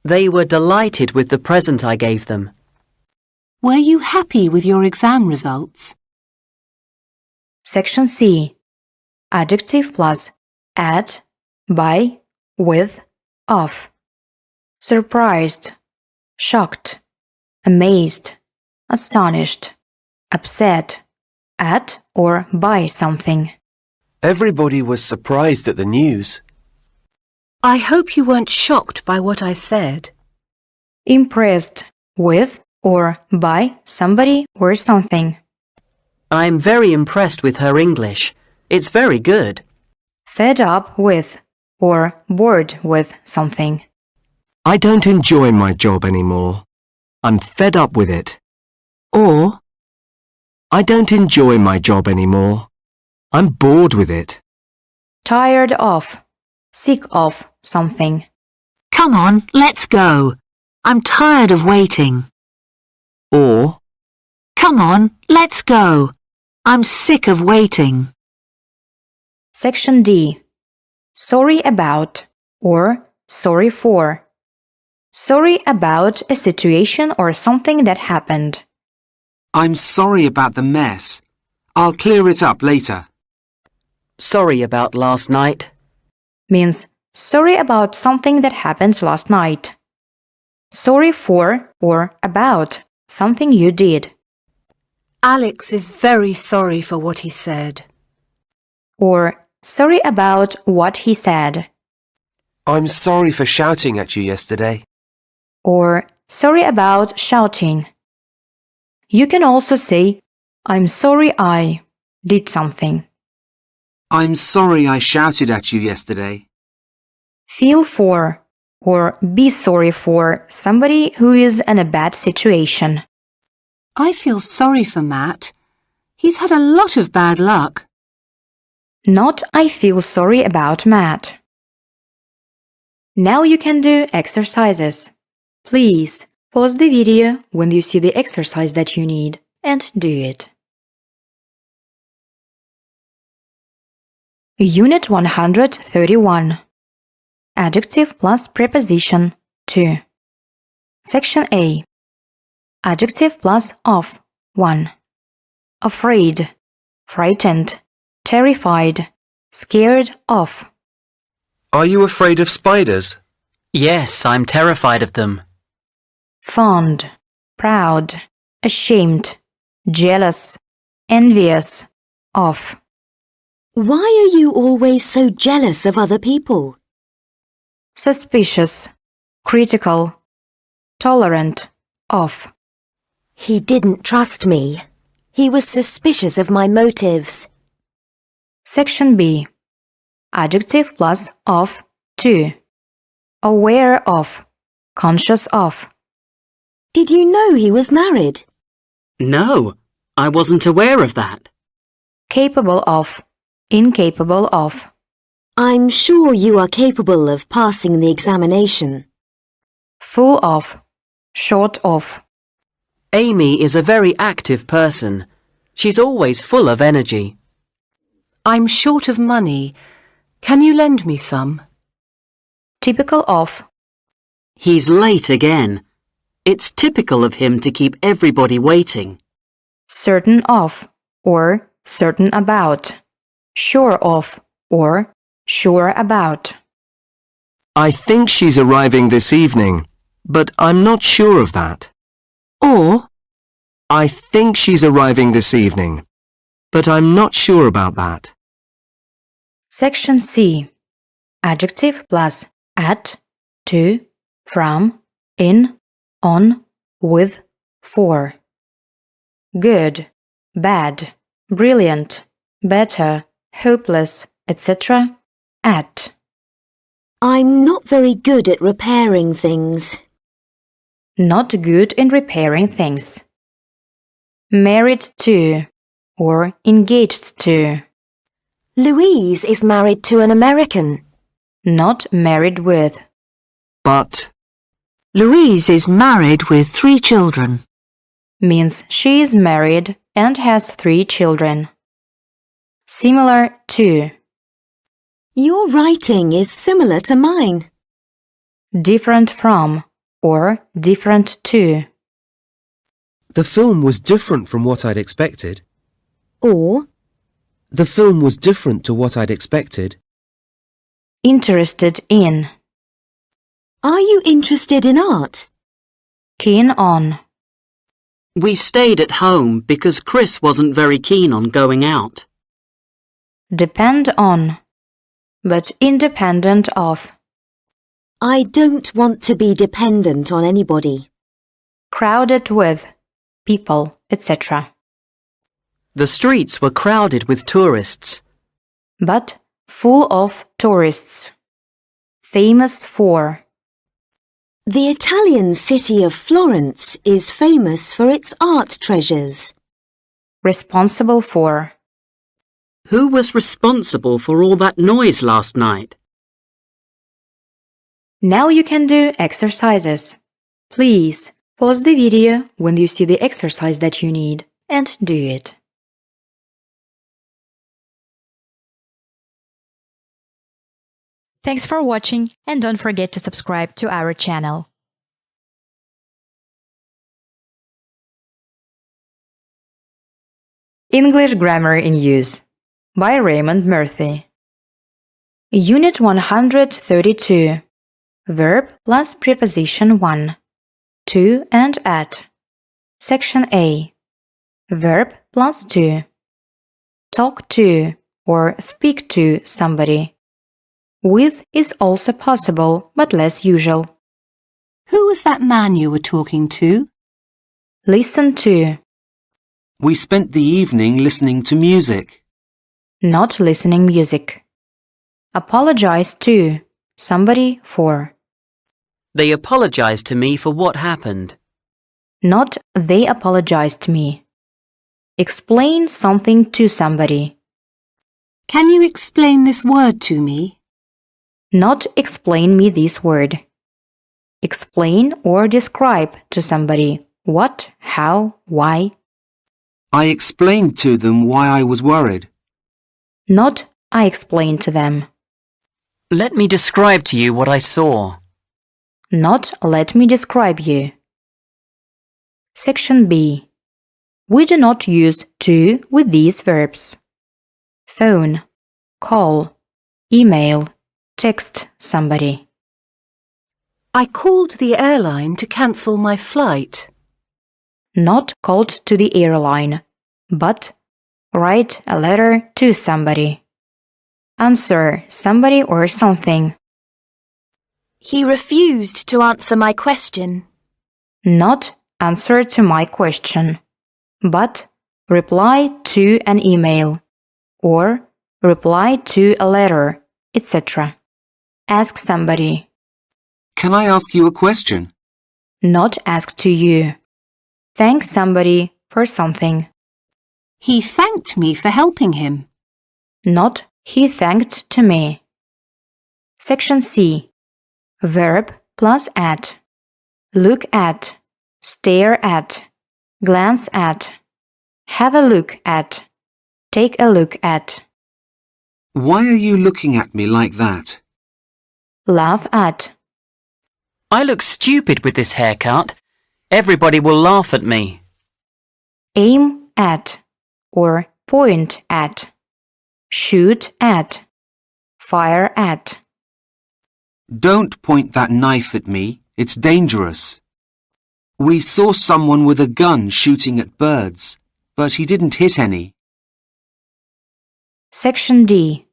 [SPEAKER 5] They were delighted with the present I gave them.
[SPEAKER 2] Were you happy with your exam results?
[SPEAKER 1] Section C. Adjective plus at, by, with, of. Surprised, shocked, amazed, astonished, upset, at or by something.
[SPEAKER 9] Everybody was surprised at the news.
[SPEAKER 2] I hope you weren't shocked by what I said.
[SPEAKER 1] Impressed with or by somebody or something.
[SPEAKER 5] I'm very impressed with her English. It's very good.
[SPEAKER 1] Fed up with or bored with something.
[SPEAKER 9] I don't enjoy my job anymore. I'm fed up with it.
[SPEAKER 8] Or,
[SPEAKER 9] I don't enjoy my job anymore. I'm bored with it.
[SPEAKER 1] Tired of, sick of something.
[SPEAKER 8] come on, let's go. I'm tired of waiting.
[SPEAKER 9] Or,
[SPEAKER 8] Come on, let's go. I'm sick of waiting.
[SPEAKER 1] Section D. Sorry about or sorry for. Sorry about a situation or something that happened.
[SPEAKER 3] I'm sorry about the mess. I'll clear it up later.
[SPEAKER 5] Sorry about last night.
[SPEAKER 1] Means sorry about something that happened last night. Sorry for or about something you did.
[SPEAKER 2] Alex is very sorry for what he said.
[SPEAKER 1] Or sorry about what he said.
[SPEAKER 9] I'm sorry for shouting at you yesterday.
[SPEAKER 1] Or sorry about shouting. You can also say, I'm sorry I did something.
[SPEAKER 3] I'm sorry I shouted at you yesterday.
[SPEAKER 1] Feel for or be sorry for somebody who is in a bad situation.
[SPEAKER 2] I feel sorry for Matt. He's had a lot of bad luck.
[SPEAKER 1] Not I feel sorry about Matt. Now you can do exercises. Please Pause the video when you see the exercise that you need and do it. Unit 131. Adjective plus preposition 2. Section A. Adjective plus of 1. Afraid, frightened, terrified, scared of.
[SPEAKER 3] Are you afraid of spiders?
[SPEAKER 10] Yes, I'm terrified of them.
[SPEAKER 1] Fond, proud, ashamed, jealous, envious of.
[SPEAKER 4] Why are you always so jealous of other people?
[SPEAKER 1] Suspicious, critical, tolerant of.
[SPEAKER 4] He didn't trust me. He was suspicious of my motives.
[SPEAKER 1] Section B. Adjective plus of 2. Aware of, conscious of.
[SPEAKER 4] Did you know he was married?
[SPEAKER 5] No, I wasn't aware of that.
[SPEAKER 1] Capable of, incapable of.
[SPEAKER 4] I'm sure you are capable of passing the examination.
[SPEAKER 1] Full of, short of.
[SPEAKER 5] Amy is a very active person. She's always full of energy.
[SPEAKER 2] I'm short of money. Can you lend me some?
[SPEAKER 1] Typical of.
[SPEAKER 5] He's late again. It's typical of him to keep everybody waiting.
[SPEAKER 1] Certain of, or certain about. Sure of, or sure about.
[SPEAKER 9] I think she's arriving this evening, but I'm not sure of that.
[SPEAKER 8] Or,
[SPEAKER 9] I think she's arriving this evening, but I'm not sure about that.
[SPEAKER 1] Section C. Adjective plus at, to, from, in, on, with, for. Good, bad, brilliant, better, hopeless, etc. At.
[SPEAKER 4] I'm not very good at repairing things.
[SPEAKER 1] Not good in repairing things. Married to or engaged to.
[SPEAKER 4] Louise is married to an American.
[SPEAKER 1] Not married with.
[SPEAKER 9] But
[SPEAKER 8] Louise is married with 3 children.
[SPEAKER 1] Means she is married and has 3 children. Similar to.
[SPEAKER 4] Your writing is similar to mine.
[SPEAKER 1] Different from or different to.
[SPEAKER 3] The film was different from what I'd expected.
[SPEAKER 4] Or,
[SPEAKER 3] The film was different to what I'd expected.
[SPEAKER 1] Interested in.
[SPEAKER 4] are you interested in art?
[SPEAKER 1] Keen on.
[SPEAKER 5] We stayed at home because Chris wasn't very keen on going out.
[SPEAKER 1] Depend on. But independent of.
[SPEAKER 4] I don't want to be dependent on anybody.
[SPEAKER 1] Crowded with. People, etc.
[SPEAKER 5] The streets were crowded with tourists.
[SPEAKER 1] But full of tourists. Famous for.
[SPEAKER 4] The Italian city of Florence is famous for its art treasures.
[SPEAKER 1] Responsible for.
[SPEAKER 5] Who was responsible for all that noise last night?
[SPEAKER 1] Now you can do exercises. Please pause the video when you see the exercise that you need and do it. Thanks for watching and don't forget to subscribe to our channel. English Grammar in Use by Raymond Murphy. Unit 132. Verb plus preposition 1. To and at. Section A. Verb plus to. Talk to or speak to somebody. With is also possible, but less usual.
[SPEAKER 2] Who was that man you were talking to?
[SPEAKER 1] Listen to.
[SPEAKER 3] We spent the evening listening to music.
[SPEAKER 1] Not listening music. Apologize to. Somebody for.
[SPEAKER 5] They apologized to me for what happened.
[SPEAKER 1] Not they apologized to me. Explain something to somebody.
[SPEAKER 2] Can you explain this word to me?
[SPEAKER 1] Not explain me this word. explain or describe to somebody what, how, why.
[SPEAKER 3] I explained to them why I was worried.
[SPEAKER 1] Not I explained to them.
[SPEAKER 10] Let me describe to you what I saw.
[SPEAKER 1] Not let me describe you. Section B. We do not use to with these verbs. Phone, call, email, text somebody.
[SPEAKER 2] I called the airline to cancel my flight.
[SPEAKER 1] Not called to the airline, but write a letter to somebody. Answer somebody or something.
[SPEAKER 6] He refused to answer my question.
[SPEAKER 1] Not answer to my question, but reply to an email or reply to a letter, etc. Ask somebody.
[SPEAKER 3] Can I ask you a question?
[SPEAKER 1] Not ask to you. Thank somebody for something.
[SPEAKER 2] He thanked me for helping him.
[SPEAKER 1] Not he thanked to me. Section C. Verb plus at. Look at, stare at, glance at, have a look at, take a look at.
[SPEAKER 3] Why are you looking at me like that?
[SPEAKER 1] Laugh at.
[SPEAKER 10] I look stupid with this haircut. Everybody will laugh at me.
[SPEAKER 1] Aim at or point at. Shoot at. Fire at.
[SPEAKER 3] Don't point that knife at me. It's dangerous. We saw someone with a gun shooting at birds, but he didn't hit any.
[SPEAKER 1] Section D.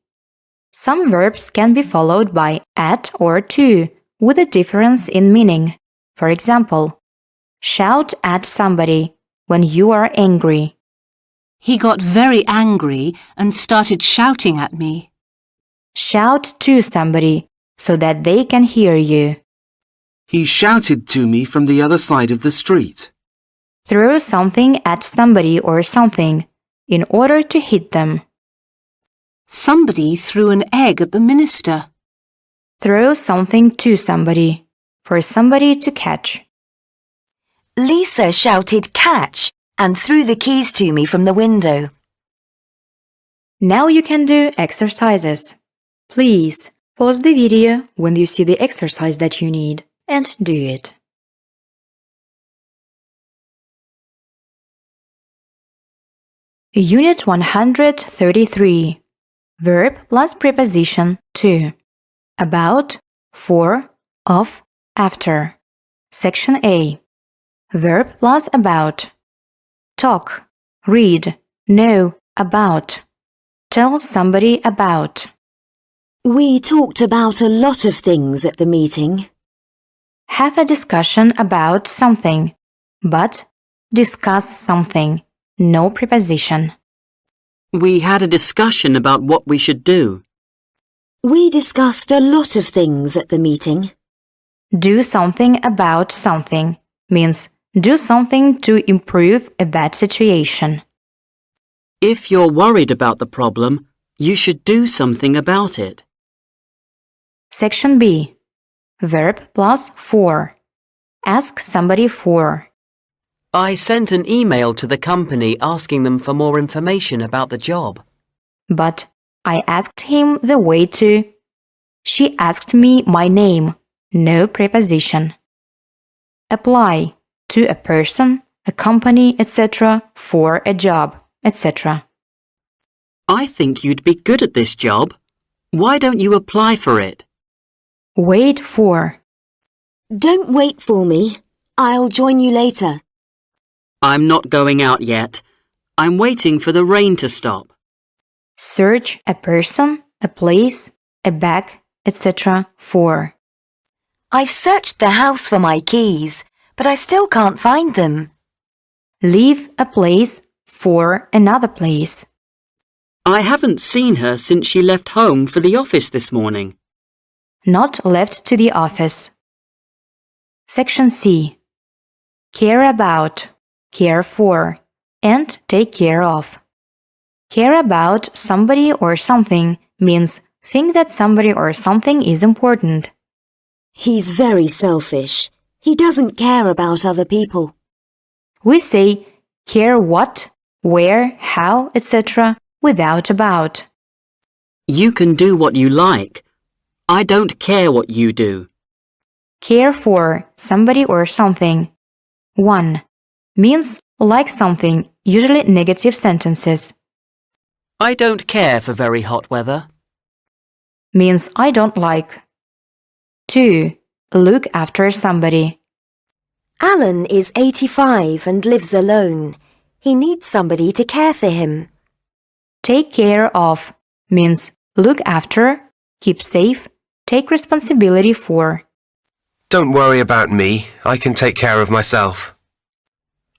[SPEAKER 1] Some verbs can be followed by at or to, with a difference in meaning. For example, shout at somebody when you are angry.
[SPEAKER 2] He got very angry and started shouting at me.
[SPEAKER 1] Shout to somebody so that they can hear you.
[SPEAKER 3] He shouted to me from the other side of the street.
[SPEAKER 1] Throw something at somebody or something in order to hit them.
[SPEAKER 2] Somebody threw an egg at the minister.
[SPEAKER 1] Throw something to somebody for somebody to catch.
[SPEAKER 4] Lisa shouted catch and threw the keys to me from the window.
[SPEAKER 1] Now you can do exercises. Please pause the video when you see the exercise that you need and do it. Unit 133. Verb plus preposition to. About, for, of, after. Section A. Verb plus about. Talk, read, know about. Tell somebody about.
[SPEAKER 4] We talked about a lot of things at the meeting.
[SPEAKER 1] Have a discussion about something, but discuss something. No preposition.
[SPEAKER 5] We had a discussion about what we should do.
[SPEAKER 4] We discussed a lot of things at the meeting.
[SPEAKER 1] Do something about something means do something to improve a bad situation.
[SPEAKER 5] If you're worried about the problem, you should do something about it.
[SPEAKER 1] Section B. Verb plus for. Ask somebody for.
[SPEAKER 10] I sent an email to the company asking them for more information about the job.
[SPEAKER 1] But I asked him the way to. She asked me my name. No preposition. Apply to a person, a company, etc. for a job, etc.
[SPEAKER 5] I think you'd be good at this job. Why don't you apply for it?
[SPEAKER 1] Wait for.
[SPEAKER 4] Don't wait for me. I'll join you later.
[SPEAKER 5] I'm not going out yet. I'm waiting for the rain to stop.
[SPEAKER 1] Search a person, a place, a bag, etc. for.
[SPEAKER 4] I've searched the house for my keys, but I still can't find them.
[SPEAKER 1] Leave a place for another place.
[SPEAKER 5] I haven't seen her since she left home for the office this morning.
[SPEAKER 1] Not left to the office. Section C. Care about, care for, and take care of. Care about somebody or something means think that somebody or something is important.
[SPEAKER 4] He's very selfish. He doesn't care about other people.
[SPEAKER 1] We say care what, where, how, etc. without about.
[SPEAKER 5] You can do what you like. I don't care what you do.
[SPEAKER 1] Care for somebody or something. 1. Means like something, usually negative sentences.
[SPEAKER 5] I don't care for very hot weather.
[SPEAKER 1] Means I don't like. 2. Look after somebody.
[SPEAKER 4] Alan is 85 and lives alone. He needs somebody to care for him.
[SPEAKER 1] Take care of means look after, keep safe, take responsibility for.
[SPEAKER 11] Don't worry about me. I can take care of myself.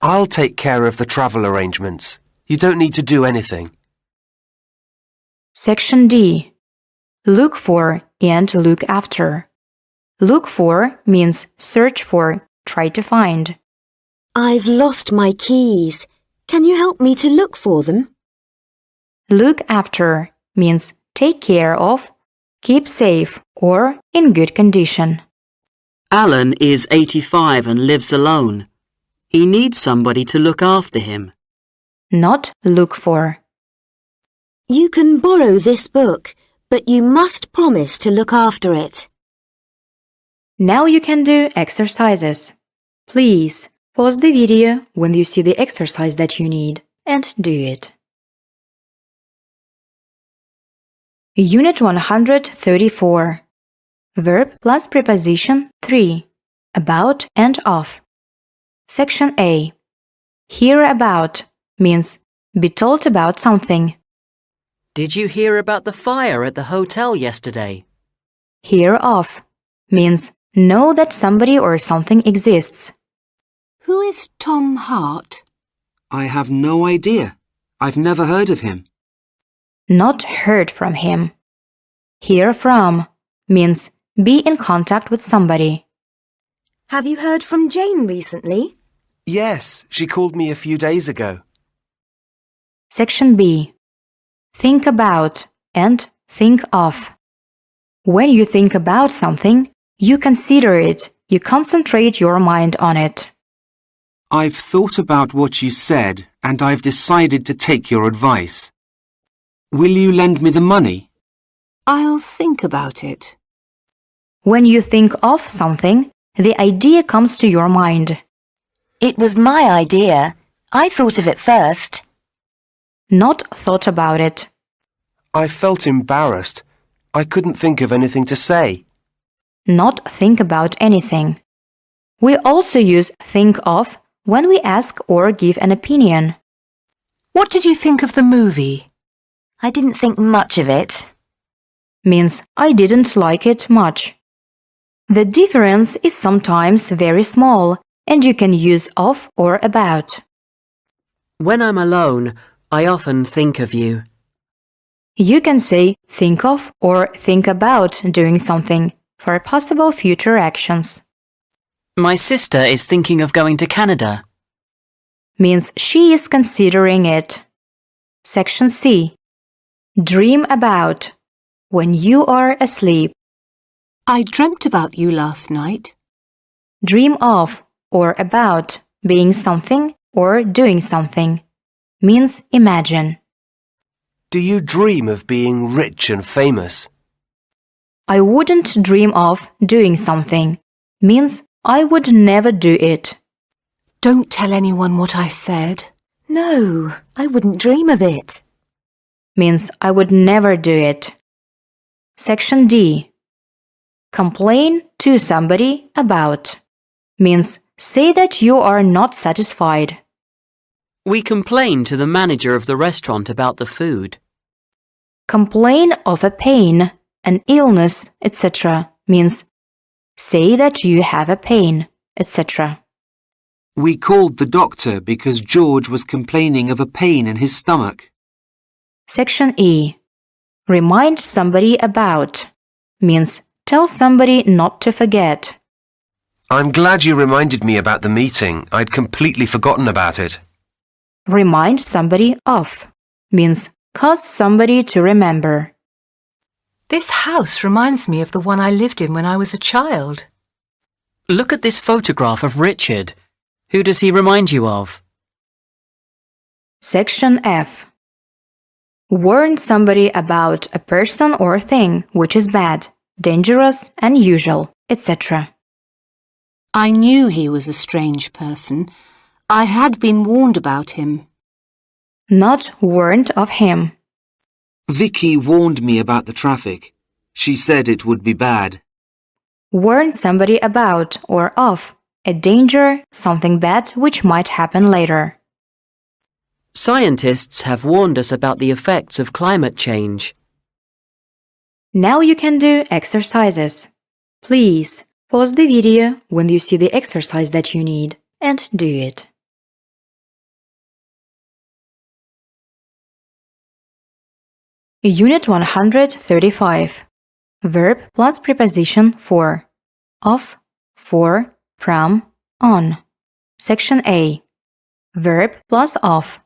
[SPEAKER 3] I'll take care of the travel arrangements. You don't need to do anything.
[SPEAKER 1] Section D. Look for and look after. Look for means search for, try to find.
[SPEAKER 4] I've lost my keys. Can you help me to look for them?
[SPEAKER 1] Look after means take care of, keep safe or in good condition.
[SPEAKER 5] Alan is 85 and lives alone. He needs somebody to look after him.
[SPEAKER 1] Not look for.
[SPEAKER 4] You can borrow this book, but you must promise to look after it.
[SPEAKER 1] Now you can do exercises. Please pause the video when you see the exercise that you need and do it. Unit 134. Verb plus preposition 3. About and of. Section A. Hear about means be told about something.
[SPEAKER 5] Did you hear about the fire at the hotel yesterday?
[SPEAKER 1] Hear of means know that somebody or something exists.
[SPEAKER 2] Who is Tom Hart?
[SPEAKER 3] I have no idea. I've never heard of him.
[SPEAKER 1] Not heard from him. Hear from means be in contact with somebody.
[SPEAKER 4] Have you heard from Jane recently?
[SPEAKER 11] Yes, she called me a few days ago.
[SPEAKER 1] Section B. Think about and think of. When you think about something, you consider it, you concentrate your mind on it.
[SPEAKER 3] I've thought about what you said and I've decided to take your advice. Will you lend me the money?
[SPEAKER 2] I'll think about it.
[SPEAKER 1] When you think of something, the idea comes to your mind.
[SPEAKER 4] It was my idea. I thought of it first.
[SPEAKER 1] Not thought about it.
[SPEAKER 11] I felt embarrassed. I couldn't think of anything to say.
[SPEAKER 1] Not think about anything. We also use think of when we ask or give an opinion.
[SPEAKER 2] What did you think of the movie?
[SPEAKER 4] I didn't think much of it.
[SPEAKER 1] Means I didn't like it much. The difference is sometimes very small and you can use of or about.
[SPEAKER 5] When I'm alone, I often think of you.
[SPEAKER 1] You can say think of or think about doing something for possible future actions.
[SPEAKER 10] My sister is thinking of going to Canada.
[SPEAKER 1] Means she is considering it. Section C. Dream about. When you are asleep.
[SPEAKER 2] I dreamt about you last night.
[SPEAKER 1] Dream of or about being something or doing something. Means imagine.
[SPEAKER 11] Do you dream of being rich and famous?
[SPEAKER 1] I wouldn't dream of doing something. Means I would never do it.
[SPEAKER 2] Don't tell anyone what I said.
[SPEAKER 4] No, I wouldn't dream of it.
[SPEAKER 1] Means I would never do it. Section D. Complain to somebody about. Means say that you are not satisfied.
[SPEAKER 5] We complained to the manager of the restaurant about the food.
[SPEAKER 1] Complain of a pain, an illness, etc. means say that you have a pain, etc.
[SPEAKER 3] We called the doctor because George was complaining of a pain in his stomach.
[SPEAKER 1] Section E. Remind somebody about means tell somebody not to forget.
[SPEAKER 11] I'm glad you reminded me about the meeting. I'd completely forgotten about it.
[SPEAKER 1] Remind somebody of means cause somebody to remember.
[SPEAKER 2] This house reminds me of the one I lived in when I was a child.
[SPEAKER 10] Look at this photograph of Richard. Who does he remind you of?
[SPEAKER 1] Section F. Warn somebody about a person or thing which is bad, dangerous, unusual, etc.
[SPEAKER 2] I knew he was a strange person. I had been warned about him.
[SPEAKER 1] Not warned of him.
[SPEAKER 3] Vicky warned me about the traffic. She said it would be bad.
[SPEAKER 1] Warn somebody about or of a danger, something bad which might happen later.
[SPEAKER 5] Scientists have warned us about the effects of climate change.
[SPEAKER 1] Now you can do exercises. Please pause the video when you see the exercise that you need and do it. Unit 135. Verb plus preposition for. Of, for, from, on. Section A. Verb plus of.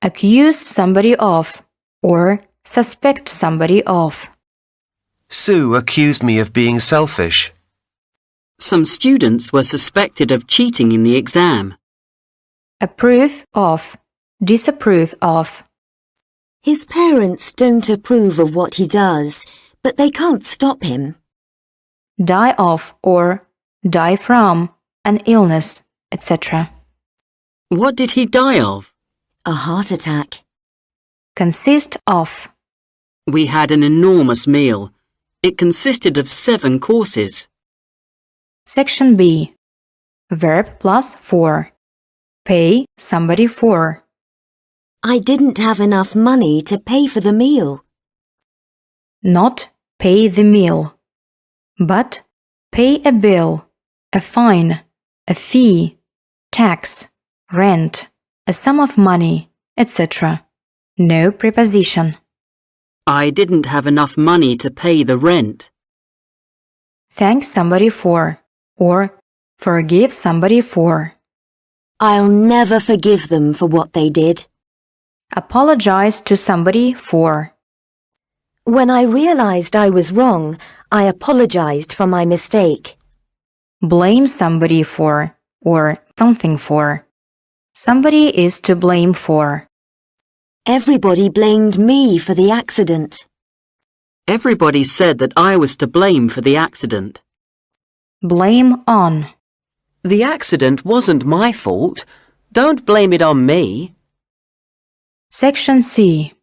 [SPEAKER 1] Accuse somebody of or suspect somebody of.
[SPEAKER 11] Sue accused me of being selfish.
[SPEAKER 5] Some students were suspected of cheating in the exam.
[SPEAKER 1] Approve of, disapprove of.
[SPEAKER 4] His parents don't approve of what he does, but they can't stop him.
[SPEAKER 1] Die of or die from an illness, etc.
[SPEAKER 5] What did he die of?
[SPEAKER 4] A heart attack.
[SPEAKER 1] Consist of.
[SPEAKER 5] We had an enormous meal. It consisted of 7 courses.
[SPEAKER 1] Section B. Verb plus for. Pay somebody for.
[SPEAKER 4] I didn't have enough money to pay for the meal.
[SPEAKER 1] Not pay the meal, but pay a bill, a fine, a fee, tax, rent, a sum of money, etc. No preposition.
[SPEAKER 5] I didn't have enough money to pay the rent.
[SPEAKER 1] Thank somebody for or forgive somebody for.
[SPEAKER 4] I'll never forgive them for what they did.
[SPEAKER 1] Apologize to somebody for.
[SPEAKER 4] When I realized I was wrong, I apologized for my mistake.
[SPEAKER 1] Blame somebody for or something for. Somebody is to blame for.
[SPEAKER 4] Everybody blamed me for the accident.
[SPEAKER 5] Everybody said that I was to blame for the accident.
[SPEAKER 1] Blame on.
[SPEAKER 5] The accident wasn't my fault. Don't blame it on me.
[SPEAKER 1] Section C.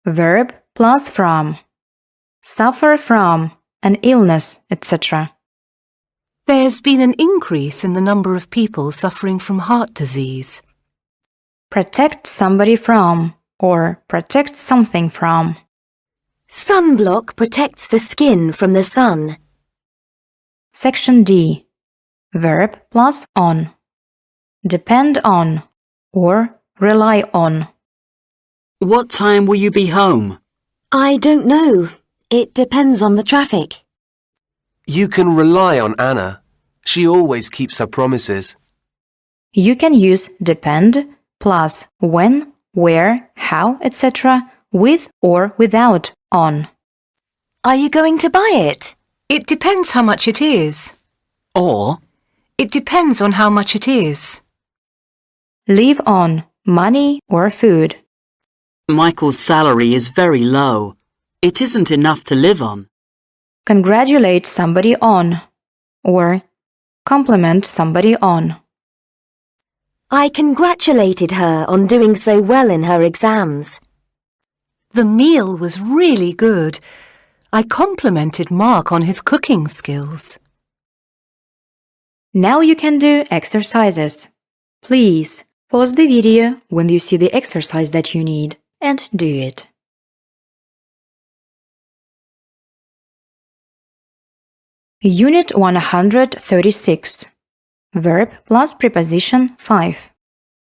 [SPEAKER 1] Verb plus from. Suffer from an illness, etc.
[SPEAKER 2] There's been an increase in the number of people suffering from heart disease.
[SPEAKER 1] Protect somebody from or protect something from.
[SPEAKER 4] Sunblock protects the skin from the sun.
[SPEAKER 1] Section D. Verb plus on. Depend on or rely on.
[SPEAKER 5] What time will you be home?
[SPEAKER 4] I don't know. It depends on the traffic.
[SPEAKER 11] You can rely on Anna. She always keeps her promises.
[SPEAKER 1] You can use depend plus when, where, how, etc. with or without on.
[SPEAKER 4] Are you going to buy it?
[SPEAKER 2] It depends how much it is.
[SPEAKER 5] Or,
[SPEAKER 2] It depends on how much it is.
[SPEAKER 1] Leave on money or food.
[SPEAKER 5] Michael's salary is very low. It isn't enough to live on.
[SPEAKER 1] Congratulate somebody on or compliment somebody on.
[SPEAKER 4] I congratulated her on doing so well in her exams.
[SPEAKER 2] The meal was really good. I complimented Mark on his cooking skills.
[SPEAKER 1] Now you can do exercises. Please pause the video when you see the exercise that you need and do it. Unit 136. Verb plus preposition 5.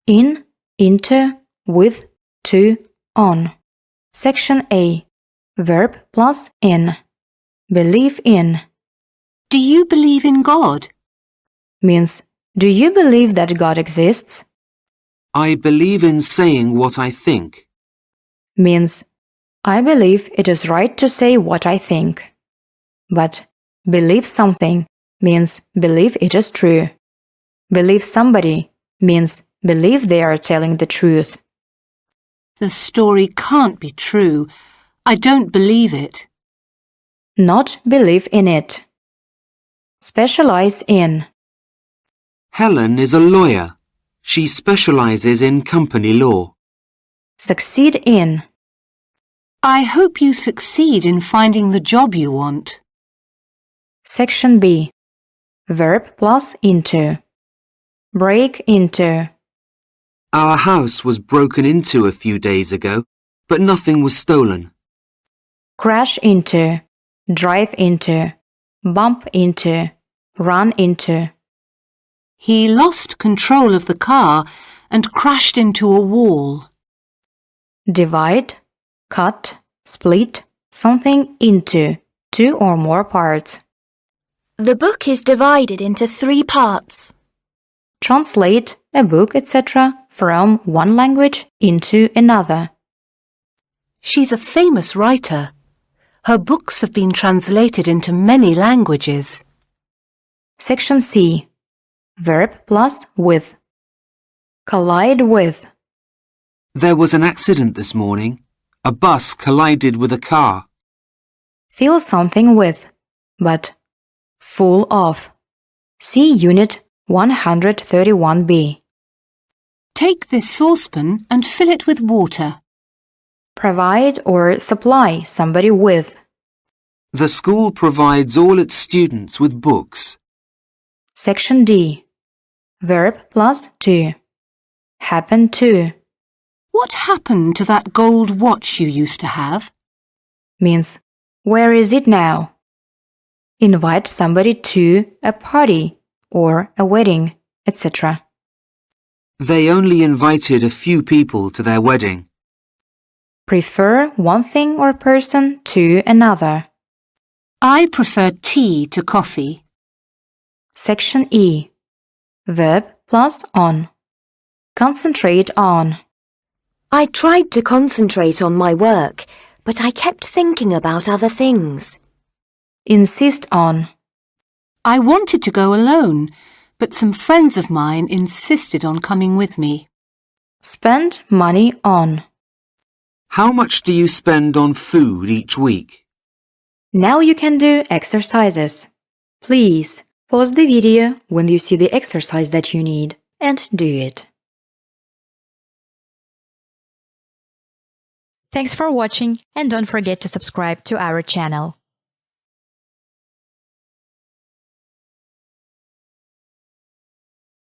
[SPEAKER 1] In, into, with, to, on. Section A. Verb plus in. Believe in.
[SPEAKER 2] Do you believe in God?
[SPEAKER 1] Means, do you believe that God exists?
[SPEAKER 3] I believe in saying what I think.
[SPEAKER 1] Means, I believe it is right to say what I think. But believe something means believe it is true. Believe somebody means believe they are telling the truth.
[SPEAKER 2] The story can't be true. I don't believe it.
[SPEAKER 1] Not believe in it. Specialize in.
[SPEAKER 3] Helen is a lawyer. She specializes in company law.
[SPEAKER 1] Succeed in.
[SPEAKER 2] I hope you succeed in finding the job you want.
[SPEAKER 1] Section B. Verb plus into. Break into.
[SPEAKER 3] Our house was broken into a few days ago, but nothing was stolen.
[SPEAKER 1] Crash into. Drive into. Bump into. Run into.
[SPEAKER 2] He lost control of the car and crashed into a wall.
[SPEAKER 1] Divide, cut, split something into 2 or more parts.
[SPEAKER 6] The book is divided into 3 parts.
[SPEAKER 1] Translate a book, etc. from one language into another.
[SPEAKER 2] She's a famous writer. Her books have been translated into many languages.
[SPEAKER 1] Section C. Verb plus with. Collide with.
[SPEAKER 3] There was an accident this morning. A bus collided with a car.
[SPEAKER 1] Fill something with, but full of. See Unit 131B.
[SPEAKER 2] Take this saucepan and fill it with water.
[SPEAKER 1] Provide or supply somebody with.
[SPEAKER 3] The school provides all its students with books.
[SPEAKER 1] Section D. Verb plus to. Happen to.
[SPEAKER 2] What happened to that gold watch you used to have?
[SPEAKER 1] Means, where is it now? Invite somebody to a party or a wedding, etc.
[SPEAKER 3] They only invited a few people to their wedding.
[SPEAKER 1] Prefer one thing or person to another.
[SPEAKER 2] I prefer tea to coffee.
[SPEAKER 1] Section E. Verb plus on. Concentrate on.
[SPEAKER 4] I tried to concentrate on my work, but I kept thinking about other things.
[SPEAKER 1] Insist on.
[SPEAKER 2] I wanted to go alone, but some friends of mine insisted on coming with me.
[SPEAKER 1] Spend money on.
[SPEAKER 3] How much do you spend on food each week?
[SPEAKER 1] Now you can do exercises. Please pause the video when you see the exercise that you need and do it. Thanks for watching and don't forget to subscribe to our channel.